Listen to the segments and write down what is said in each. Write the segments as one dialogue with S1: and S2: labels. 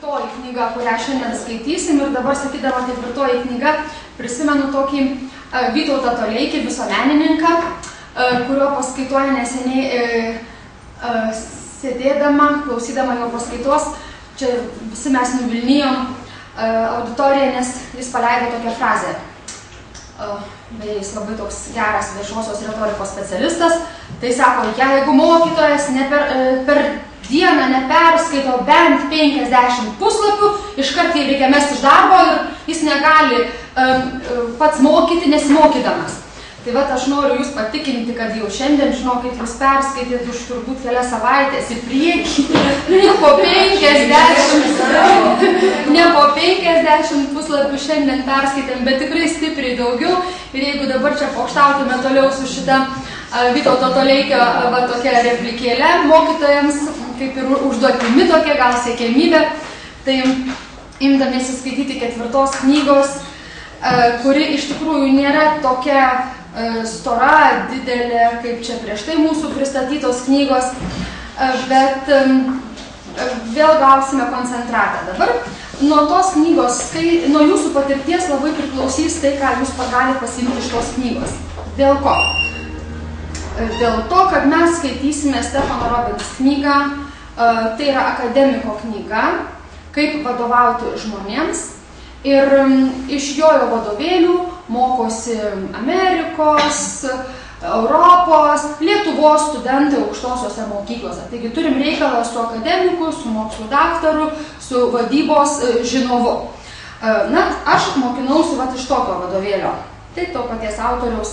S1: ketvirtoji knyga, kurią šiandien skaitysim. Ir dabar, sakydama ketvirtoji knyga, prisimenu tokį Vytautą Toleikį, visuomenininką, kurio paskaitoje neseniai sėdėdama, klausydama jo paskaitos, čia visi mes nuvilnijom auditoriją, nes jis paleido tokią frazę. Beje, jis labai toks geras viešosios retorikos specialistas. Tai sako, jeigu mokytojas per dieną neperskaito bent 50 puslapių, iškart jį reikia mesti iš darbo ir jis negali pats mokyti nesimokydamas. Tai vat aš noriu jūs patikinti, kad jau šiandien, žinokit, jūs perskaitėt už turbūt kelias savaitės į priekį, ne po 50 puslapių šiandien perskaitėm, bet tikrai stipriai daugiau. Ir jeigu dabar čia pokštautume toliau su šitą Vytauto Toleikio tokia replikėlė mokytojams, kaip ir užduotimi tokia, gal siekiamybė, tai imdamiesi skaityti ketvirtos knygos, kuri iš tikrųjų nėra tokia stora, didelė, kaip čia prieš tai mūsų pristatytos knygos, bet vėl gausime koncentratą. Dabar nuo tos knygos, nuo jūsų patirties labai priklausys tai, ką jūs galite pasiimti iš tos knygos. Dėl ko? Dėl to, kad mes skaitysime Stefano Robbins knygą, tai yra akademiko knyga, kaip vadovauti žmonėms. Ir iš jo vadovėlių mokosi Amerikos, Europos, Lietuvos studentai aukštosiose mokyklose. Taigi turim reikalą su akademiku, su mokslų daktaru, su vadybos žinovu. Na, aš mokinausi iš tokio vadovėlio. Tai to paties autoriaus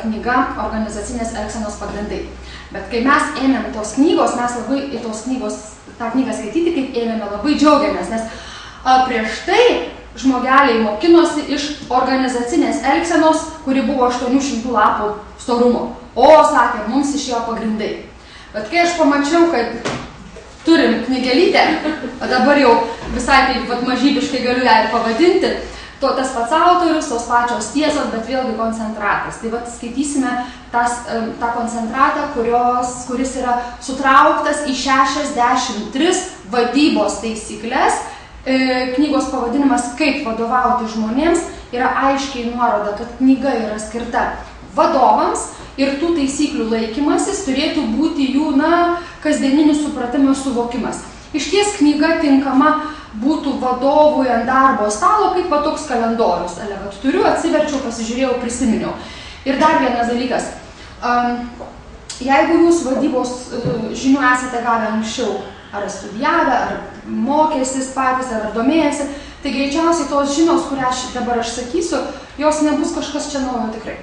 S1: knyga Organizacinės elgsenos pagrindai. Bet kai mes ėmėm tos knygos, mes labai į tą knygą skaityti, kaip ėmėme, labai džiaugiamės, nes prieš tai žmogeliai mokinosi iš organizacinės elgsenos, kuri buvo 800 lapų storumo. O, sakė, mums išėjo pagrindai. Bet kai aš pamačiau, kad turim knygelytę, o dabar jau visai taip mažybiškai galiu ją ir pavadinti, tas pats autorius, tos pačios tiesos, bet vėlgi koncentratas. Tai skaitysime tą koncentratą, kuris yra sutrauktas į 63 vadybos taisyklės. Knygos pavadinimas Kaip vadovauti žmonėms yra aiškiai nuoroda, kad knyga yra skirta vadovams ir tų taisyklių laikymasis turėtų būti jų, kasdieninis supratimas, suvokimas. Iš ties knyga tinkama būtų vadovui ant darbo stalo, kaip toks kalendorius. Turiu, atsiverčiau, pasižiūrėjau, prisiminiau. Ir dar vienas dalykas. Jeigu jūs vadybos žinių esate gavę anksčiau, ar studijavę, ar mokėsis patys, ar domėjasi, tai greičiausiai tos žinios, kurią dabar aš sakysiu, jos nebus kažkas čia naujo tikrai.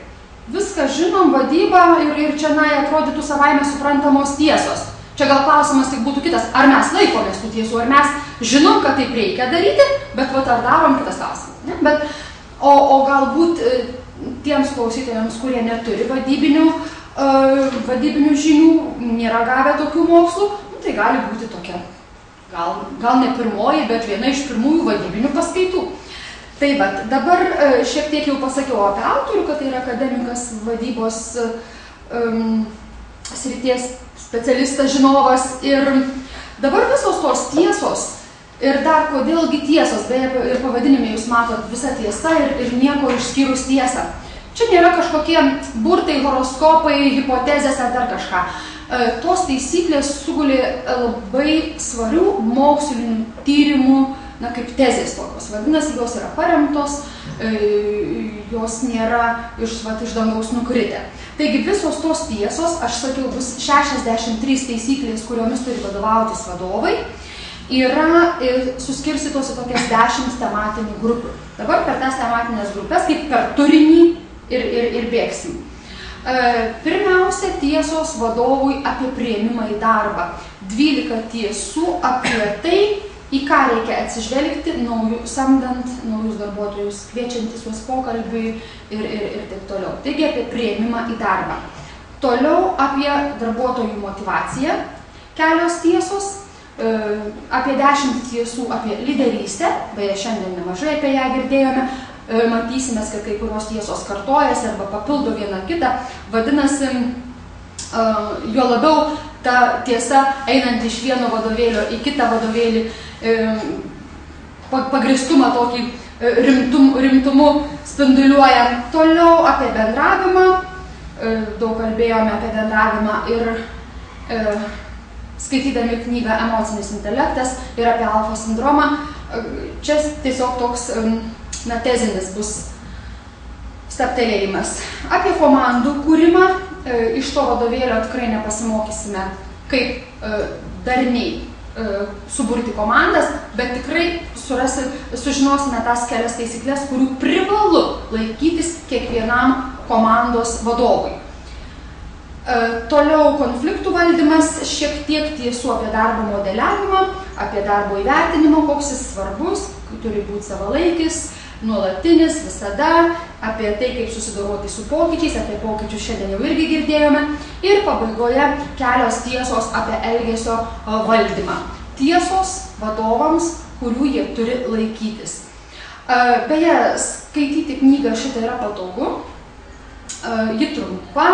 S1: Viską žinom, vadyba ir čia atrodytų savaime suprantamos tiesos. Čia gal klausimas tik būtų kitas, ar mes laikomės tų tiesų, ar mes žinom, kad taip reikia daryti, bet ar darom, kitas klausimas. O galbūt tiems klausytojams, kurie neturi vadybinių žinių, nėra gavę tokių mokslų, tai gali būti tokia, gal ne pirmoji, bet viena iš pirmųjų vadybinių paskaitų. Tai dabar šiek tiek jau pasakiau apie autorių, kad tai yra akademikas, vadybos srities specialistas, žinovas. Ir dabar visos tos tiesos, ir dar kodėlgi tiesos, beje, ir pavadinime jūs matot visa tiesa ir nieko išskyrus tiesą. Čia nėra kažkokie burtai, horoskopai, hipotezės ar dar kažką. Tos taisyklės sugulė labai svarių mokslinių tyrimų, kaip tezės tokios. Vadinasi, jos yra paremtos, jos nėra iš dangaus nukritę. Taigi visos tos tiesos, aš sakiau, bus 63 taisyklės, kuriomis turi vadovautis vadovai, yra suskirstytos į tokias 10 tematinių grupių. Dabar per tas tematinės grupės, kaip per turinį ir bėgsim. Pirmiausia, tiesos vadovui apie priėmimą į darbą. 12 tiesų apie tai, į ką reikia atsižvelgti, samdant naujus darbuotojus, kviečiantis juos pokalbiui ir taip toliau. Taigi apie priėmimą į darbą. Toliau apie darbuotojų motyvaciją. Kelios tiesos, apie 10 tiesų apie lyderystę, beje, šiandien nemažai apie ją girdėjome. Matysime, kad kai kurios tiesos kartojasi arba papildo vieną kitą. Vadinasi, jo labiau ta tiesa einant iš vieno vadovėlio į kitą vadovėlį pagristumą tokį rimtumu spinduliuoja. Toliau apie bendravimą, daug kalbėjome apie bendravimą ir skaitydami knygą Emocinis intelektas ir apie alfa sindromą. Čia tiesiog toks tezinis bus stabtelėjimas. Apie komandų kūrimą iš to vadovėlio tikrai nepasimokysime, kaip darniai suburti komandas, bet tikrai sužinosime tas kelias taisyklės, kurių privalu laikytis kiekvienam komandos vadovui. Toliau konfliktų valdymas, šiek tiek tiesų apie darbo modeliavimą, apie darbo įvertinimą, koks jis svarbus, turi būti savalaikis, nuolatinis, visada, apie tai, kaip susidoroti su pokyčiais, apie pokyčius šiandien jau irgi girdėjome. Ir pabaigoje kelios tiesos apie elgesio valdymą. Tiesos vadovams, kurių jie turi laikytis. Beje, skaityti knygą šitą yra patogu, ji trumpa,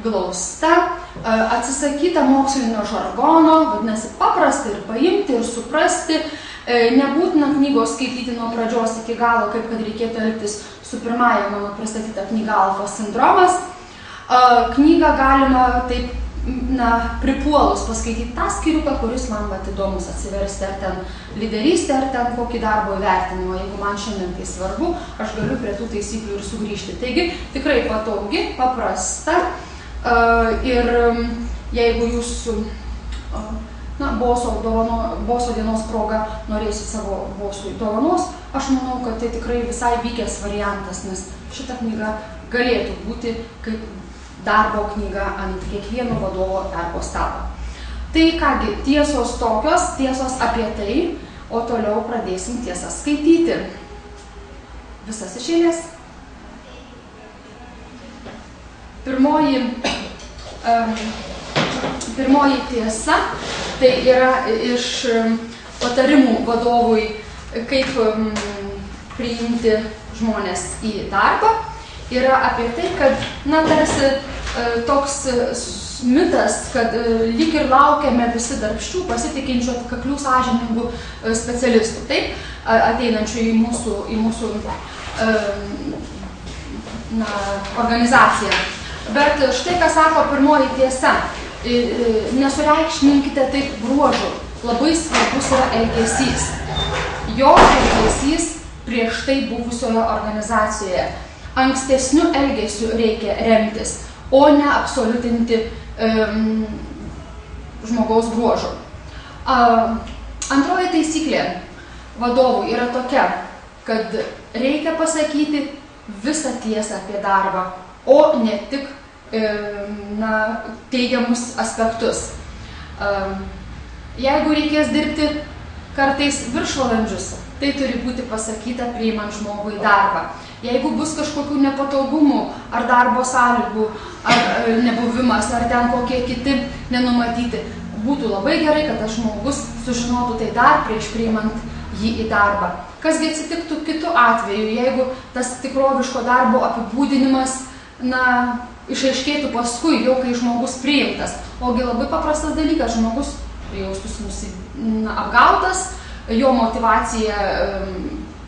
S1: glausta, atsisakyta mokslinio žargono, vadinasi paprasta ir paimti ir suprasti. Nebūtina knygos skaityti nuo pradžios iki galo, kaip kad reikėtų elgtis su pirmąja mano pristatyta knyga Alfa sindromas. Knygą galima taip, pripuolus paskaityti tą skyriuką, kuris man įdomus atsiversti, ar ten lyderystę, ar ten kokį darbo įvertinimą. Jeigu man šiandien tai svarbu, aš galiu prie tų taisyklių ir sugrįžti. Taigi, tikrai patogi, paprasta. Ir jeigu jūs boso dienos proga norėsit savo bosui dovanos, aš manau, kad tai tikrai visai vykęs variantas, nes šita knyga galėtų būti kaip darbo knyga ant kiekvieno vadovo darbo stalo. Tai kągi, tiesos tokios, tiesos apie tai, o toliau pradėsim tiesas skaityti. Visas iš eilės. Pirmoji tiesa, tai yra iš patarimų vadovui, kaip priimti žmonės į darbą, yra apie tai, kad, tarsi toks mitas, kad lyg ir laukiame visi darbščių, pasitikinčių, atkaklių, sąžiningų specialistų, taip, ateinančių į mūsų organizaciją. Bet štai, ką sako pirmoji tiesa, nesureikšminkite taip bruožų, labai svarbus yra elgesys. Jo elgesys prieš tai buvusioje organizacijoje. Ankstesniu elgesiu reikia remtis, o ne absoliutinti žmogaus bruožų. Antroji taisyklė vadovų yra tokia, kad reikia pasakyti visą tiesą apie darbą, o ne tik teigiamus aspektus. Jeigu reikės dirbti kartais viršvalandžius, tai turi būti pasakyta priimant žmogų į darbą. Jeigu bus kažkokių nepatogumų, ar darbo sąlygų, ar nebuvimas, ar ten kokie kiti nenumatyti, būtų labai gerai, kad tas žmogus sužinotų tai dar prieš priimant jį į darbą. Kasgi atsitiktų kitu atveju, jeigu tas tikroviško darbo apibūdinimas, išaiškėtų paskui, jau kai žmogus priimtas. Ogi labai paprastas dalykas, žmogus jaustųsi apgautas, jo motyvacija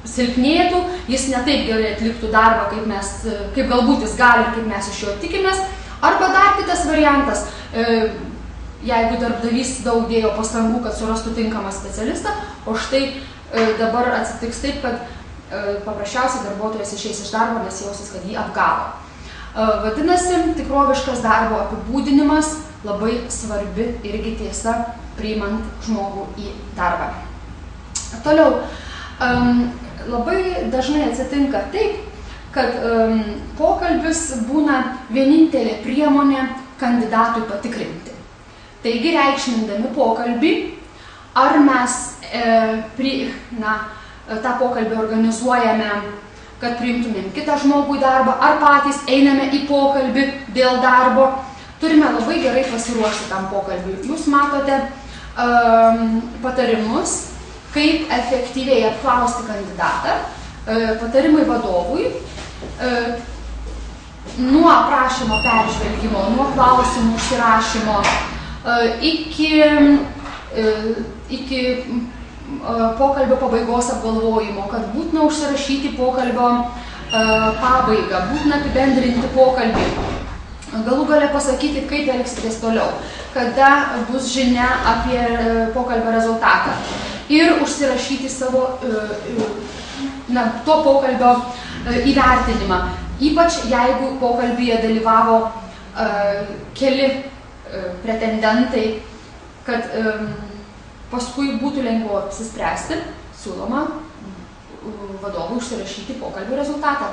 S1: silpnėtų, jis ne taip gerai atliktų darbą, kaip galbūt jis gali, kaip mes iš jo tikimės. Arba dar kitas variantas, jeigu darbdavys daug dėjo pastangų, kad surastų tinkamą specialistą, o štai dabar atsitiks taip, kad paprasčiausiai darbuotojas išeis iš darbo, nes jausis, kad jį apgavo. Vadinasi, tikroviškas darbo apibūdinimas labai svarbi irgi tiesa priimant žmogų į darbą. Toliau, labai dažnai atsitinka taip, kad pokalbis būna vienintelė priemonė kandidatui patikrinti. Taigi, reikšmindami pokalbį, ar mes tą pokalbį organizuojame, kad priimtumėm kitą žmogų į darbą, ar patys einame į pokalbį dėl darbo, turime labai gerai pasiruošti tam pokalbiui. Jūs matote patarimus, kaip efektyviai apklausti kandidatą, patarimai vadovui, nuo aprašymo peržvelgimo, nuo klausimų užsirašymo, iki pokalbio pabaigos apgalvojimo, kad būtina užsirašyti pokalbio pabaigą, būtina apibendrinti pokalbį, galų gale pasakyti, kaip elgsitės toliau, kada bus žinia apie pokalbio rezultatą ir užsirašyti savo to pokalbio įvertinimą. Ypač jeigu pokalbyje dalyvavo keli pretendentai, kad paskui būtų lengviau apsispręsti, siūloma vadovui užsirašyti pokalbio rezultatą.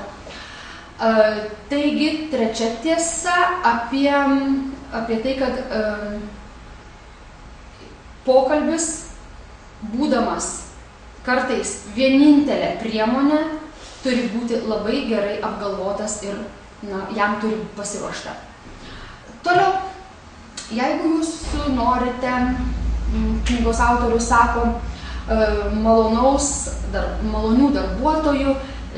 S1: Taigi, trečia tiesa apie tai, kad pokalbis, būdamas kartais vienintelė priemonė, turi būti labai gerai apgalvotas ir jam turi pasiruošta. Toliau, jeigu jūs norite, knygos autorius sako, malonių darbuotojų,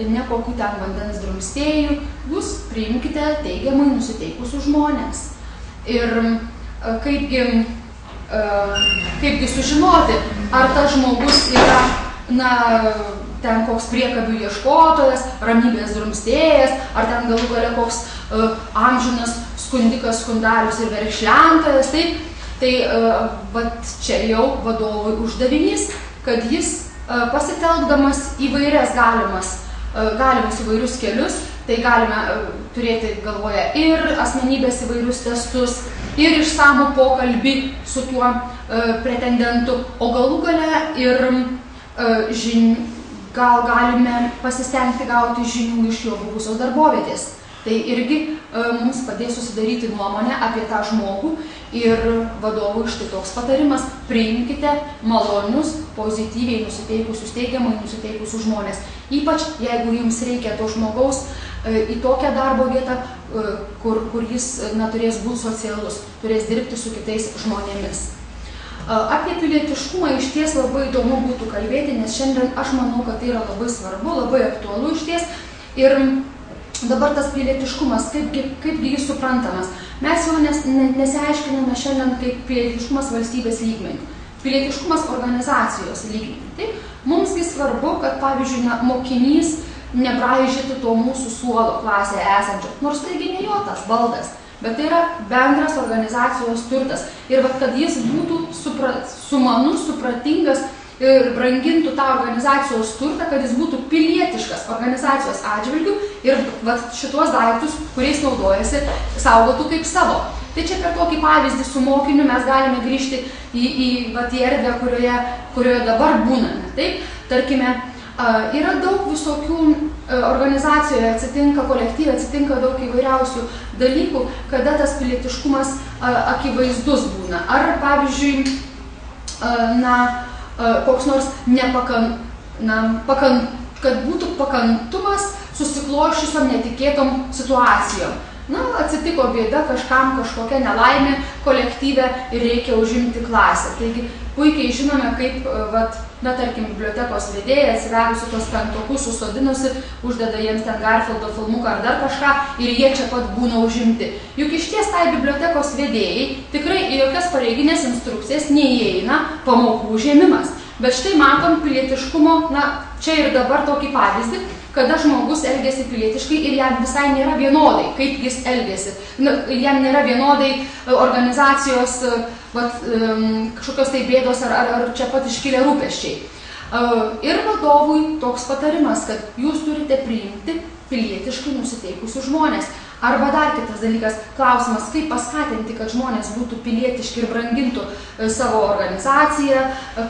S1: ne kokių ten vandens drumstėjų, jūs priimkite teigiamai nusiteikusius žmonės. Ir kaipgi sužinoti, ar tas žmogus yra, ten koks priekabių ieškotojas, ramybės drumstėjas, ar ten galų gale koks amžinas skundikas, skundalius ir verkšlentojas, tai čia jau vadovui uždavinys, kad jis pasitelkdamas įvairias galimus įvairius kelius, tai galime turėti galvoje ir asmenybės įvairius testus, ir išsamų pokalbį su tuo pretendentu, o galų gale ir gal galime pasistengti gauti žinių iš jo buvusios darbovietės. Tai irgi mums padės susidaryti nuomonę apie tą žmogų ir vadovui štai toks patarimas: priimkite malonius, pozityviai nusiteikusius, teigiamai nusiteikusius žmonės. Ypač jeigu jums reikia to žmogaus į tokią darbo vietą, kur jis turės būti socialus, turės dirbti su kitais žmonėmis. Apie pilietiškumą išties labai įdomu būtų kalbėti, nes šiandien aš manau, kad tai yra labai svarbu, labai aktualu išties. Ir dabar tas pilietiškumas, kaipgi jis suprantamas. Mes jau nesiaiškiname šiandien kaip pilietiškumas valstybės lygmeniu, pilietiškumas organizacijos lygmeniu. Taip? Mumsgi svarbu, kad pavyzdžiui mokinys nebraižytų to mūsų suolo klasėje esančio, nors taigi ne jo tas baldas, bet tai yra bendras organizacijos turtas. Ir kad jis būtų sumanus, supratingas ir brangintų tą organizacijos turtą, kad jis būtų pilietiškas organizacijos atžvilgių ir šitos daiktus, kuriais naudojasi, saugotų kaip savo. Tai čia per tokį pavyzdį su mokiniu mes galime grįžti į erdvę, kurioje dabar būname. Taip? Tarkime, yra daug visokių organizacijoje atsitinka, kolektyve atsitinka daug įvairiausių dalykų, kada tas pilietiškumas akivaizdus būna. Ar, pavyzdžiui, koks nors kad būtų pakantumas susikloščiusiom netikėtom situacijom. Atsitiko bėda, kažkam kažkokia nelaimė kolektyve ir reikia užimti klasę. Taigi puikiai žinome, kaip, tarkim, bibliotekos vedėja atsivedusi tos penktokus, susodinusi, uždeda jiems ten Garfieldo filmuką ar dar kažką ir jie čia pat būna užimti. Juk iš ties tai bibliotekos vedėjai tikrai į jokias pareiginės instrukcijas neįeina pamokų užėmimas. Bet štai matom pilietiškumo, čia ir dabar tokį pavyzdį, kada žmogus elgiasi pilietiškai ir jam visai nėra vienodai, kaip jis elgiasi. Jam nėra vienodai organizacijos kažkokios tai bėdos ar čia pat iškilę rūpesčiai. Ir vadovui toks patarimas, kad jūs turite priimti pilietiškai nusiteikusius žmonės. Arba dar kitas dalykas, klausimas, kaip paskatinti, kad žmonės būtų pilietiški ir brangintų savo organizaciją,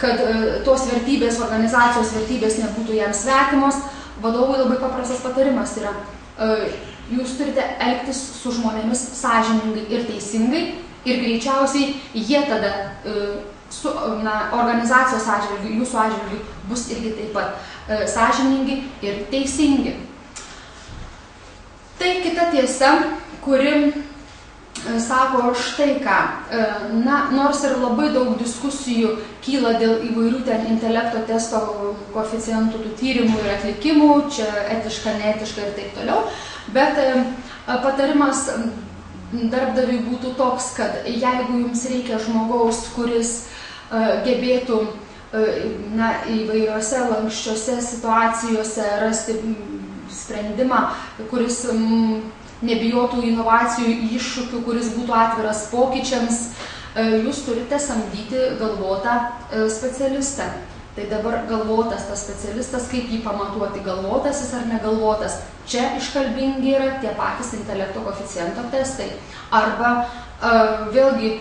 S1: kad tos vertybės, organizacijos vertybės nebūtų jam svetimos. Vadovui labai paprastas patarimas yra, jūs turite elgtis su žmonėmis sąžiningai ir teisingai ir greičiausiai jie tada su organizacijos atžvilgiu, jūsų atžvilgiu bus irgi taip pat sąžiningi ir teisingi. Tai kita tiesa, kuri sako štai ką, nors ir labai daug diskusijų kyla dėl įvairių ten intelekto testo koeficientų, tų tyrimų ir atlikimų, čia etiška, neetiška ir taip toliau, bet patarimas darbdaviui būtų toks, kad jeigu jums reikia žmogaus, kuris gebėtų įvairiose lanksčiose situacijose rasti sprendimą, kuris nebijotų inovacijų iššūkių, kuris būtų atviras pokyčiams, jūs turite samdyti galvotą specialistą. Tai dabar galvotas tas specialistas, kaip jį pamatuoti, galvotasis ar negalvotas. Čia iškalbingi yra tie patys intelekto koeficiento testai. Arba vėlgi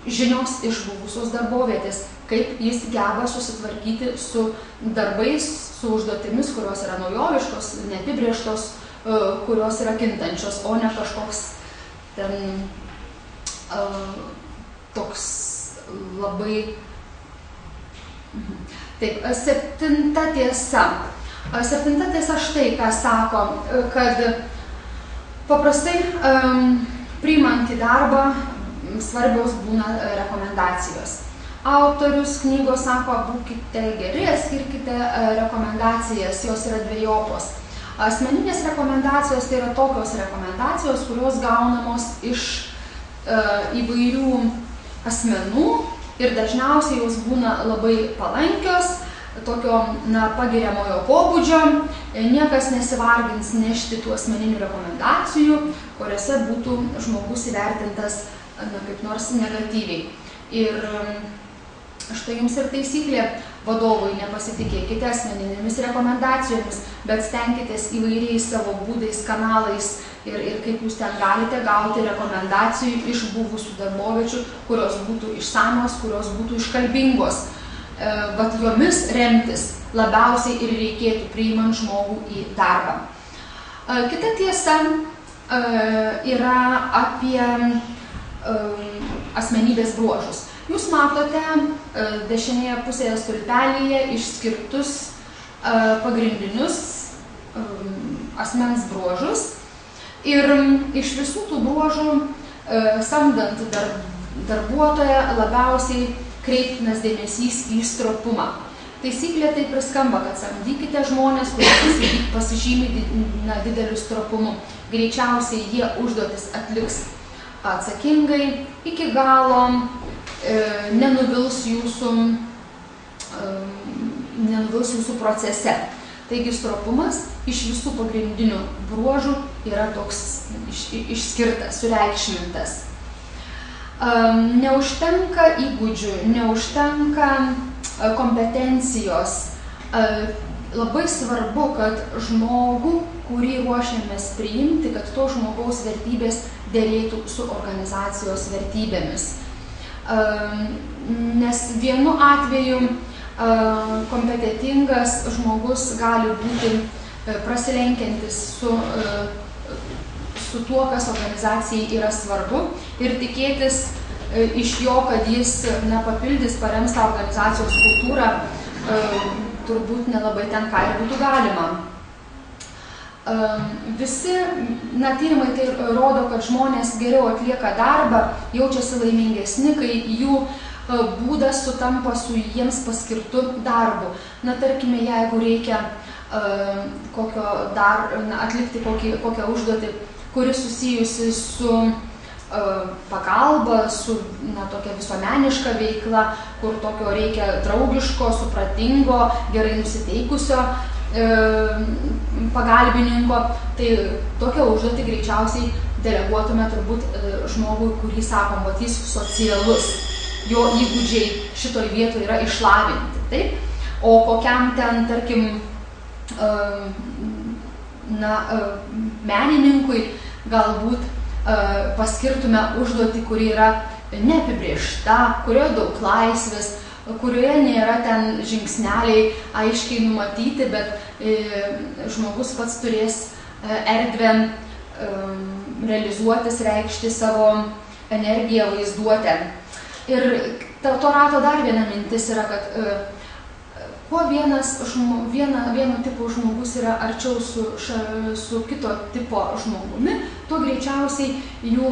S1: žinios iš buvusios darbovietės, kaip jis geba susitvarkyti su darbais, su užduotimis, kurios yra naujoviškos, neapibrėžtos, kurios yra kintančios, o ne kažkoks ten toks labai... Taip, septinta tiesa. Septinta tiesa štai, ką sako, kad paprastai priimant į darbą svarbios būna rekomendacijos. Autorius knygos sako, būkite geri, skirkite rekomendacijas, jos yra dvejopos. Asmeninės rekomendacijos tai yra tokios rekomendacijos, kurios gaunamos iš įvairių asmenų ir dažniausiai jos būna labai palankios, tokio pagiriamojo pobūdžio, niekas nesivargins nešti tų asmeninių rekomendacijų, kuriuose būtų žmogus įvertintas kaip nors negatyviai. Ir štai jums ir taisyklė, vadovui nepasitikėkite asmeninėmis rekomendacijomis, bet stenkitės įvairiais savo būdais, kanalais ir kaip jūs ten galite gauti rekomendacijų iš buvusių darboviečių, kurios būtų išsamios, kurios būtų iškalbingos. Vat jomis remtis labiausiai ir reikėtų priimant žmogų į darbą. Kita tiesa yra apie asmenybės bruožus. Jūs matote dešinėje pusėje stulpelyje išskirtus pagrindinius asmens bruožus. Ir iš visų tų bruožų, samdant darbuotoją, labiausiai kreiptinas dėmesys į stropumą. Taisyklė taip ir skamba, kad samdykite žmonės, kurie pasižymi dideliu stropumu. Greičiausiai jie užduotis atliks atsakingai, iki galo, nenuvils jūsų procese. Taigi stropumas iš visų pagrindinių bruožų yra toks išskirtas, sureikšmintas. Neužtenka įgūdžių, neužtenka kompetencijos. Labai svarbu, kad žmogų, kurį ruošiamės priimti, kad to žmogaus vertybės derėtų su organizacijos vertybėmis. Nes vienu atveju kompetentingas žmogus gali būti prasilenkiantis su tuo, kas organizacijai yra svarbu ir tikėtis iš jo, kad jis papildys, parems tą organizacijos kultūrą, turbūt nelabai ten ką ir būtų galima. Visi tyrimai tai rodo, kad žmonės geriau atlieka darbą, jaučiasi laimingesni, kai jų būdas sutampa su jiems paskirtu darbu. Tarkime, jeigu reikia atlikti kokią užduotį, kuri susijusi su pagalba, su tokia visuomeniška veikla, kur tokio reikia draugiško, supratingo, gerai nusiteikusio pagalbininko, tai tokią užduotį greičiausiai deleguotume turbūt žmogui, kurį sakom, vat jis socialus. Jo įgūdžiai šitoj vietoje yra išlavinti, taip? O kokiam ten, tarkim, menininkui galbūt paskirtume užduotį, kuri yra neapibrėžta, kurioje daug laisvės, kurioje nėra ten žingsneliai aiškiai numatyti, bet žmogus pats turės erdvę realizuotis, reikšti savo energiją, vaizduotę. Ir to rato dar viena mintis yra, kad kuo vieno tipo žmogus yra arčiau su kito tipo žmogumi, tuo greičiausiai jų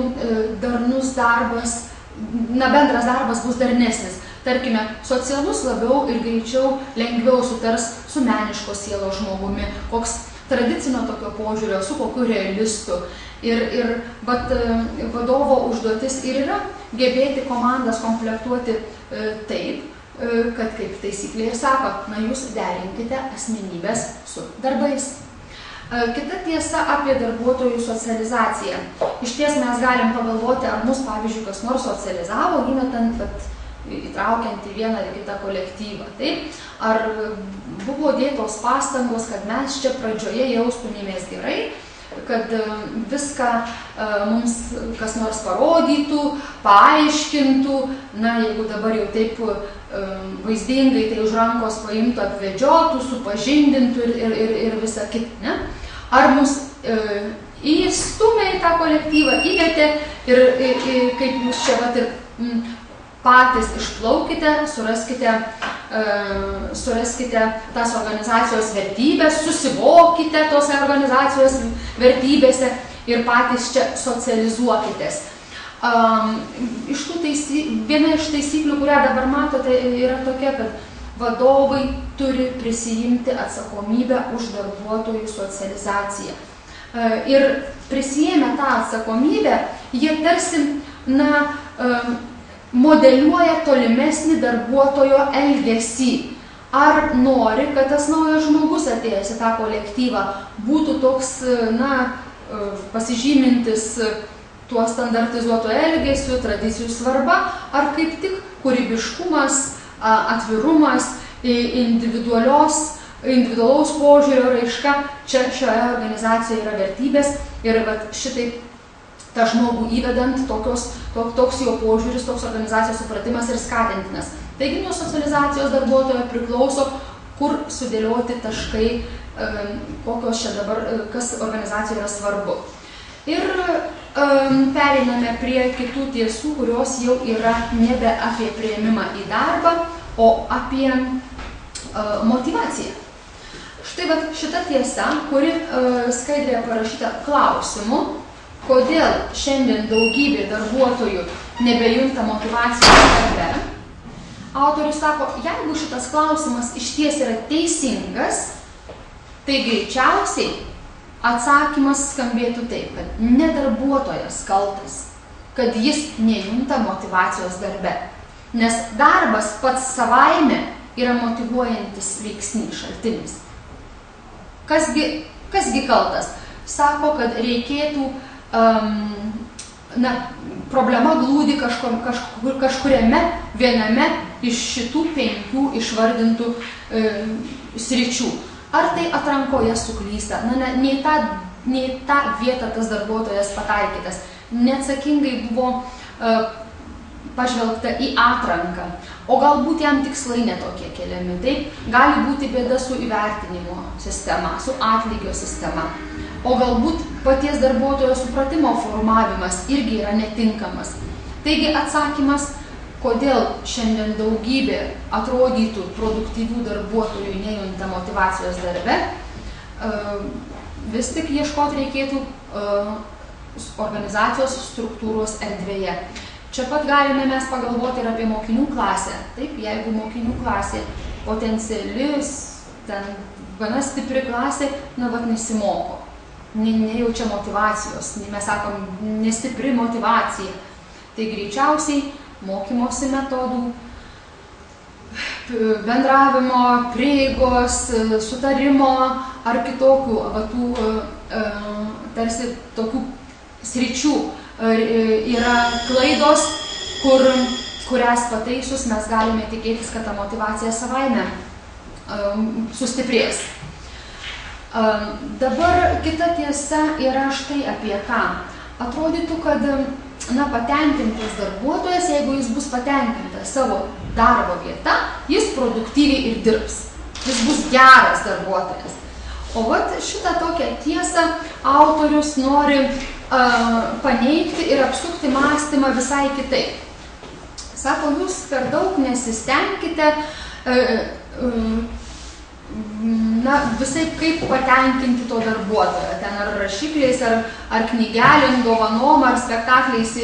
S1: darnus darbas, bendras darbas bus darnesnis. Tarkime, socialus labiau ir greičiau lengviau sutars su meniškos sielos žmogumi, koks tradicinio tokio požiūrio, su kokiu realistu. Ir vadovo užduotis ir yra gebėti komandas komplektuoti taip, kad kaip taisyklė ir sako, na jūs derinkite asmenybės su darbais. Kita tiesa apie darbuotojų socializaciją. Iš ties mes galim pagalvoti, ar mus, pavyzdžiui, kas nors socializavo, įmetant, įtraukiant į vieną ar kitą kolektyvą. Taip? Ar buvo dėtos pastangos, kad mes čia pradžioje jaustumėmės gerai, kad viską mums kas nors parodytų, paaiškintų, na, jeigu dabar jau taip vaizdingai tai už rankos paimtų, apvedžiotų, supažindintų ir visą kitą, ne? Ar mus įstumė į tą kolektyvą, įmetė ir kaip jūs čia vat ir patys išplaukite, suraskite tas organizacijos vertybės, susivokite tos organizacijos vertybėse ir patys čia socializuokitės. Viena iš taisyklių, kurią dabar matote, yra tokia, kad vadovai turi prisijimti atsakomybę už darbuotojų socializaciją. Ir prisijėmę tą atsakomybę, jie tarsi, modeliuoja tolimesnį darbuotojo elgesį. Ar nori, kad tas naujas žmogus atėjęs į tą kolektyvą būtų toks, pasižymintis tuo standartizuoto elgesiu, tradicijų svarba, ar kaip tik kūrybiškumas, atvirumas, individualaus požiūrio raiška, čia šioje organizacijoje yra vertybės ir šitaip tą žmogų įvedant toks jo požiūris, toks organizacijos supratimas ir skatintinas. Taigi nuo socializacijos darbuotojo priklauso, kur sudėlioti taškai, kokios čia dabar, kas organizacijoje yra svarbu. Ir pereiname prie kitų tiesų, kurios jau yra nebe apie priėmimą į darbą, o apie motyvaciją. Štai šita tiesa, kuri skaidrėje parašyta klausimu, kodėl šiandien daugybė darbuotojų nebejunta motyvacijos darbe. Autorius sako, jeigu šitas klausimas išties yra teisingas, tai greičiausiai atsakymas skambėtų taip, kad ne darbuotojas kaltas, kad jis nejunta motyvacijos darbe. Nes darbas pats savaime yra motyvuojantis veiksnys, šaltinis. Kasgi kaltas? Sako, kad reikėtų, problema glūdi kažkuriame viename iš šitų 5 išvardintų sričių. Ar tai atrankoje suklysta? Nei tą vietą tas darbuotojas pataikytas. Neatsakingai buvo pažvelgta į atranką. O galbūt jam tikslai netokie keliami. Taip, gali būti bėda su įvertinimo sistema, su atlygio sistema. O galbūt paties darbuotojo supratimo formavimas irgi yra netinkamas. Taigi atsakymas, kodėl šiandien daugybė atrodytų produktyvių darbuotojų nejunta motyvacijos darbe, vis tik ieškoti reikėtų organizacijos struktūros erdvėje. Čia pat galime mes pagalvoti ir apie mokinių klasę. Taip, jeigu mokinių klasė potencialis, ten gana stipri klasė, nesimoko, nejaučia motyvacijos, mes sakom, nestipri motyvacija. Tai greičiausiai mokymosi metodų, bendravimo, prieigos, sutarimo ar kitokių tarsi tokių sričių yra klaidos, kurias pataisus mes galime tikėtis, kad ta motyvacija savaime sustiprės. Dabar kita tiesa yra štai apie ką. Atrodytų, kad patenkintas darbuotojas, jeigu jis bus patenkintas savo darbo vieta, jis produktyviai ir dirbs. Jis bus geras darbuotojas. O šitą tokią tiesą autorius nori paneigti ir apsukti mąstymą visai kitaip. Sako, jūs per daug nesistengkite visai kaip patenkinti to darbuotojo. Ten ar rašikliais, ar knygelėm, dovanom, ar spektakliais,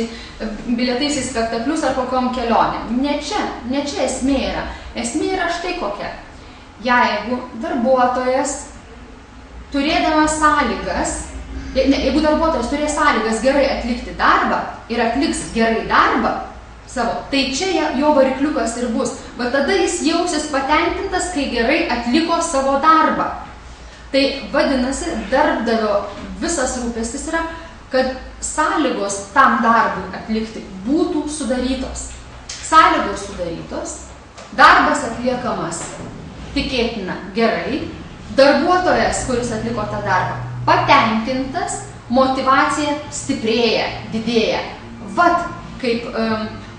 S1: bilietais į spektaklius, ar kokiom kelionėm. Ne čia esmė yra. Esmė yra štai kokia. Jeigu darbuotojas turėdamas sąlygas, jeigu darbuotojas turės sąlygas gerai atlikti darbą ir atliks gerai darbą savo, tai čia jo varikliukas ir bus. Bet tada jis jausis patenkintas, kai gerai atliko savo darbą. Tai vadinasi, darbdavio visas rūpestis yra, kad sąlygos tam darbui atlikti būtų sudarytos. Sąlygos sudarytos, darbas atliekamas tikėtina gerai, darbuotojas, kuris atliko tą darbą, patenkintas, motyvacija stiprėja, didėja. Vat kaip,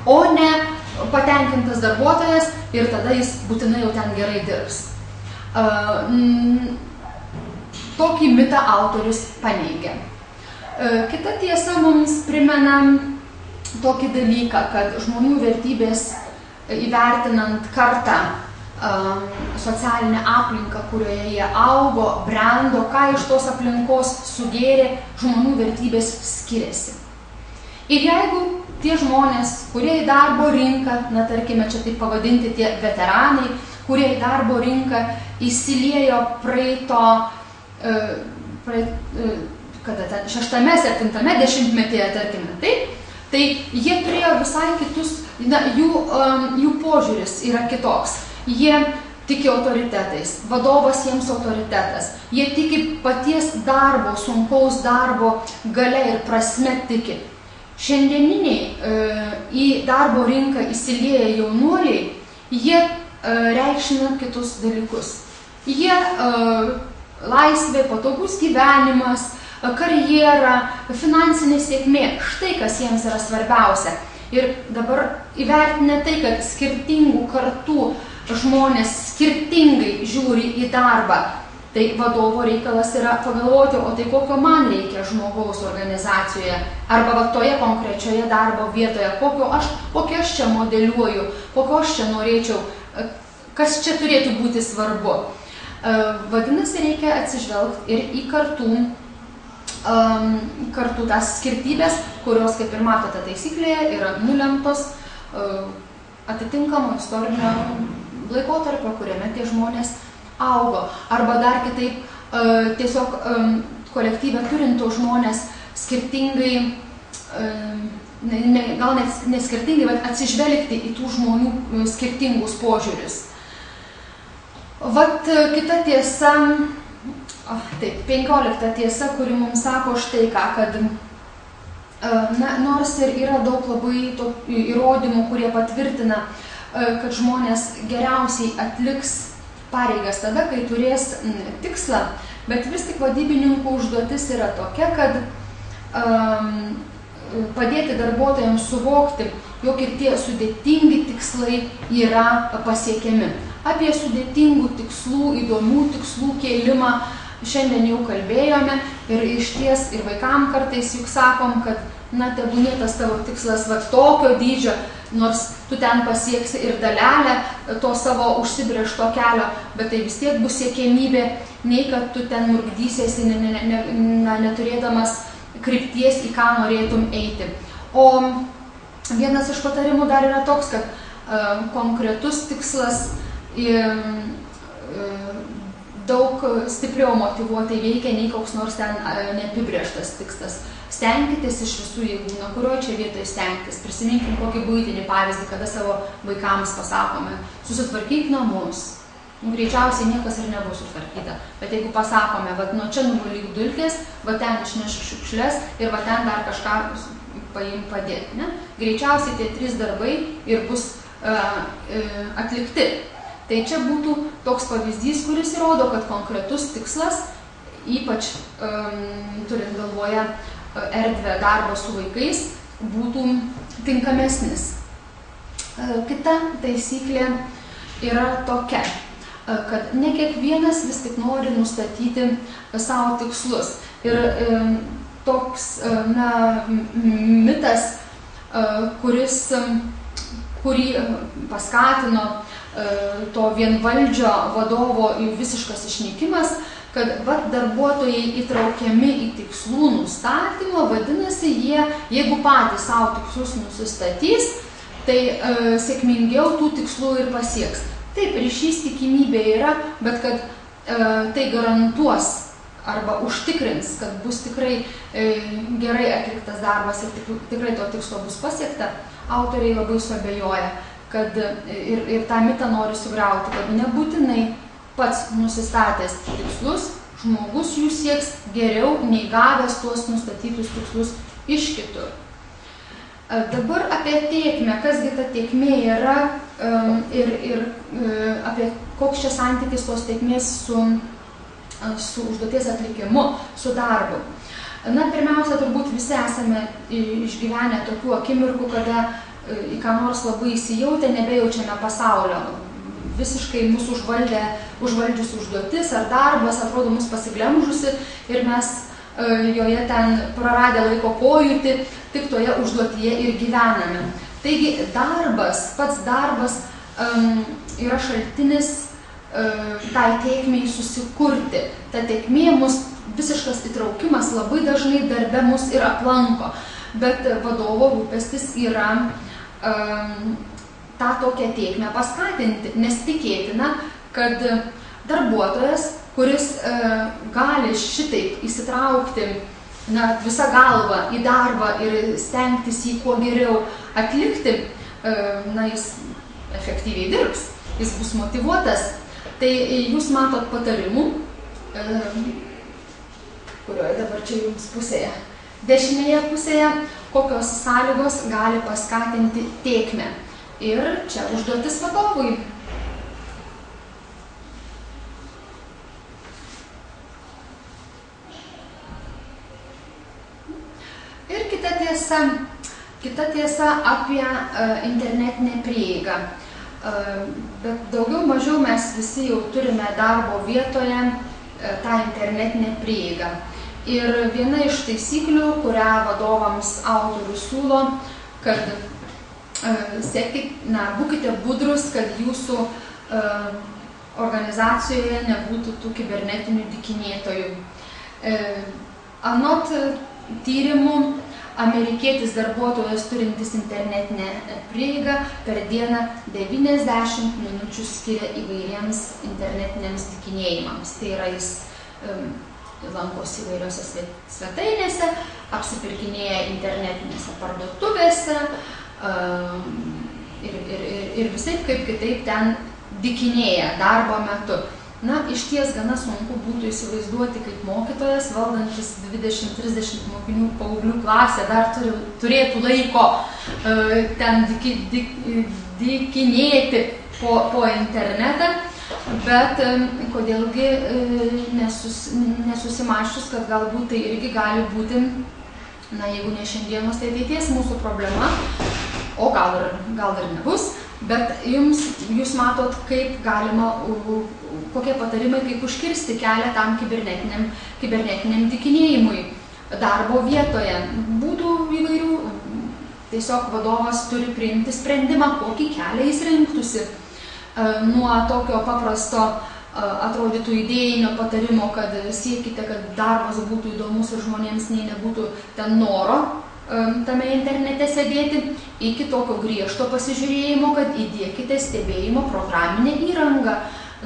S1: o ne patenkintas darbuotojas ir tada jis būtinai jau ten gerai dirbs. Tokį mitą autorius paneigia. Kita tiesa mums primena tokį dalyką, kad žmonių vertybės įvertinant kartą socialinę aplinką, kurioje jie augo, brendo, ką iš tos aplinkos sugėrė, žmonių vertybės skiriasi. Ir jeigu tie žmonės, kurie į darbo rinką, na tarkime čia taip pavadinti tie veteranai, kurie į darbo rinką įsiliejo praeito, kada ten, 6-7 dešimtmetyje, tarkime, taip, tai jie turėjo visai kitus, na, jų požiūris yra kitoks. Jie tiki autoritetais, vadovas jiems autoritetas, jie tiki paties darbo, sunkaus darbo galia ir prasme tiki. Šiandieniniai į darbo rinką įsilieję jaunuoliai, jie reikšina kitus dalykus. Jie laisvė, patogus gyvenimas, karjera, finansinė sėkmė, štai kas jiems yra svarbiausia. Ir dabar įvertinę tai, kad skirtingų kartų žmonės skirtingai žiūri į darbą, tai vadovo reikalas yra pagalvoti, o tai kokio man reikia žmogaus organizacijoje, arba va toje konkrečioje darbo vietoje, kokio aš čia modeliuoju, kokio aš čia norėčiau, kas čia turėtų būti svarbu. Vadinasi, reikia atsižvelgti ir į kartų tas skirtybės, kurios, kaip ir matote taisyklėje, yra nulemtos atitinkamo istorinio laikotarpio, kuriame tie žmonės augo. Arba dar kitaip, tiesiog kolektyve turintų žmonės skirtingai, gal ne skirtingai, bet atsižvelgti į tų žmonių skirtingus požiūrius. Vat kita tiesa, taip, 15 tiesa, kuri mums sako štai ką, kad nors ir yra daug labai įrodymų, kurie patvirtina, kad žmonės geriausiai atliks pareigas tada, kai turės tikslą, bet vis tik vadybininkų užduotis yra tokia, kad padėti darbuotojams suvokti, jog ir tie sudėtingi tikslai yra pasiekiami. Apie sudėtingų tikslų, įdomių tikslų kėlimą šiandien jau kalbėjome ir iš ties ir vaikam kartais juk sakom, kad na, tebūnie tas tavo tikslas va tokio dydžio, nors tu ten pasieksi ir dalelę to savo užsibrėžto kelio, bet tai vis tiek bus siekiamybė, nei kad tu ten murkdysiesi, neturėdamas krypties, į ką norėtum eiti. O vienas iš patarimų dar yra toks, kad konkretus tikslas daug stipriau motyvuotai veikia, nei koks nors ten neapibrėžtas tikslas. Stenkitės iš visų jėgų, nuo kurio čia vietoje stengtis. Prisiminkim kokį buitinį pavyzdį, kada savo vaikams pasakome, susitvarkyk namus. Greičiausiai niekas ir nebus sutvarkyta. Bet jeigu pasakome, va nuo čia nuvalyk dulkės, va ten išnešk šiukšles ir va ten dar kažką paim padėti. Ne? Greičiausiai tie 3 darbai ir bus atlikti. Tai čia būtų toks pavyzdys, kuris įrodo, kad konkretus tikslas, ypač turint galvoje erdvę darbą su vaikais, būtų tinkamesnis. Kita taisyklė yra tokia, kad ne kiekvienas vis tik nori nustatyti savo tikslus. Ir toks mitas, kurį paskatino to vienvaldžio vadovo visiškas išnykimas, kad darbuotojai įtraukiami į tikslų nustatymą, vadinasi, jeigu patys savo tikslus nusistatys, tai sėkmingiau tų tikslų ir pasieks. Taip, ryšys tikimybė yra, bet kad tai garantuos arba užtikrins, kad bus tikrai gerai atliktas darbas ir tikrai to tikslo bus pasiekta, autoriai labai suabejoja, kad ir tą mitą nori sugriauti, kad nebūtinai pats nusistatęs tikslus, žmogus jų sieks geriau nei gavęs tuos nustatytus tikslus iš kitur. Dabar apie tėkmę, kasgi ta tėkmė yra ir apie koks čia santykis tos tėkmės su užduoties atlikimu, su darbu. Na, pirmiausia, turbūt visi esame išgyvenę tokių akimirkų, kada į ką nors labai įsijautę, nebejaučiame pasaulio. Visiškai mūsų užvaldžius užduotis ar darbas, atrodo mus pasiglemžusi ir mes joje ten praradę laiko pojūtį, tik toje užduotyje ir gyvename. Taigi pats darbas yra šaltinis tai tėkmei susikurti. Ta tėkmė mus, visiškas įtraukimas labai dažnai darbe mus ir aplanko, bet vadovo rūpestis yra tą tokią tėkmę paskatinti, nes tikėtina, kad darbuotojas, kuris gali šitaip įsitraukti visą galvą į darbą ir stengtis jį kuo geriau atlikti, jis efektyviai dirbs, jis bus motyvuotas. Tai jūs matot patarimų, kurioje dabar čia jums pusėje, dešinėje pusėje, kokios sąlygos gali paskatinti tėkmę. Ir čia užduotis vadovui. Ir kita tiesa apie internetinę prieigą. Bet daugiau mažiau mes visi jau turime darbo vietoje tą internetinę prieigą. Ir viena iš taisyklių, kurią vadovams autorius siūlo, kad būkite budrus, kad jūsų organizacijoje nebūtų tų kibernetinių dykinėtojų. Anot tyrimų, amerikietis darbuotojas turintis internetinę prieigą per dieną 90 minučių skiria įvairiems internetiniams dykinėjimams. Tai yra, jis lankosi įvairiose svetainėse, apsipirkinėja internetinėse parduotuvėse ir visaip kaip kitaip ten dykinėja darbo metu. Na, iš ties gana sunku būtų įsivaizduoti, kaip mokytojas, valdantis 20-30 mokinių paauglių klasę, dar turėtų laiko ten dykinėti po internetą, bet kodėlgi nesusimaščius, kad galbūt tai irgi gali būti, jeigu ne šiandienos, tai ateities mūsų problema, o gal ir nebus, bet jūs matot, kaip galima, kokie patarimai, kaip užkirsti kelią tam kibernetiniam dykinėjimui darbo vietoje. Būdų įvairių, tiesiog vadovas turi priimti sprendimą, kokį kelią jis rinktųsi. Nuo tokio paprasto atrodytų idėjinio patarimo, kad siekite, kad darbas būtų įdomus ir žmonėms nebūtų ten noro tame internete sėdėti, iki tokio griežto pasižiūrėjimo, kad įdiekite stebėjimo programinę įrangą,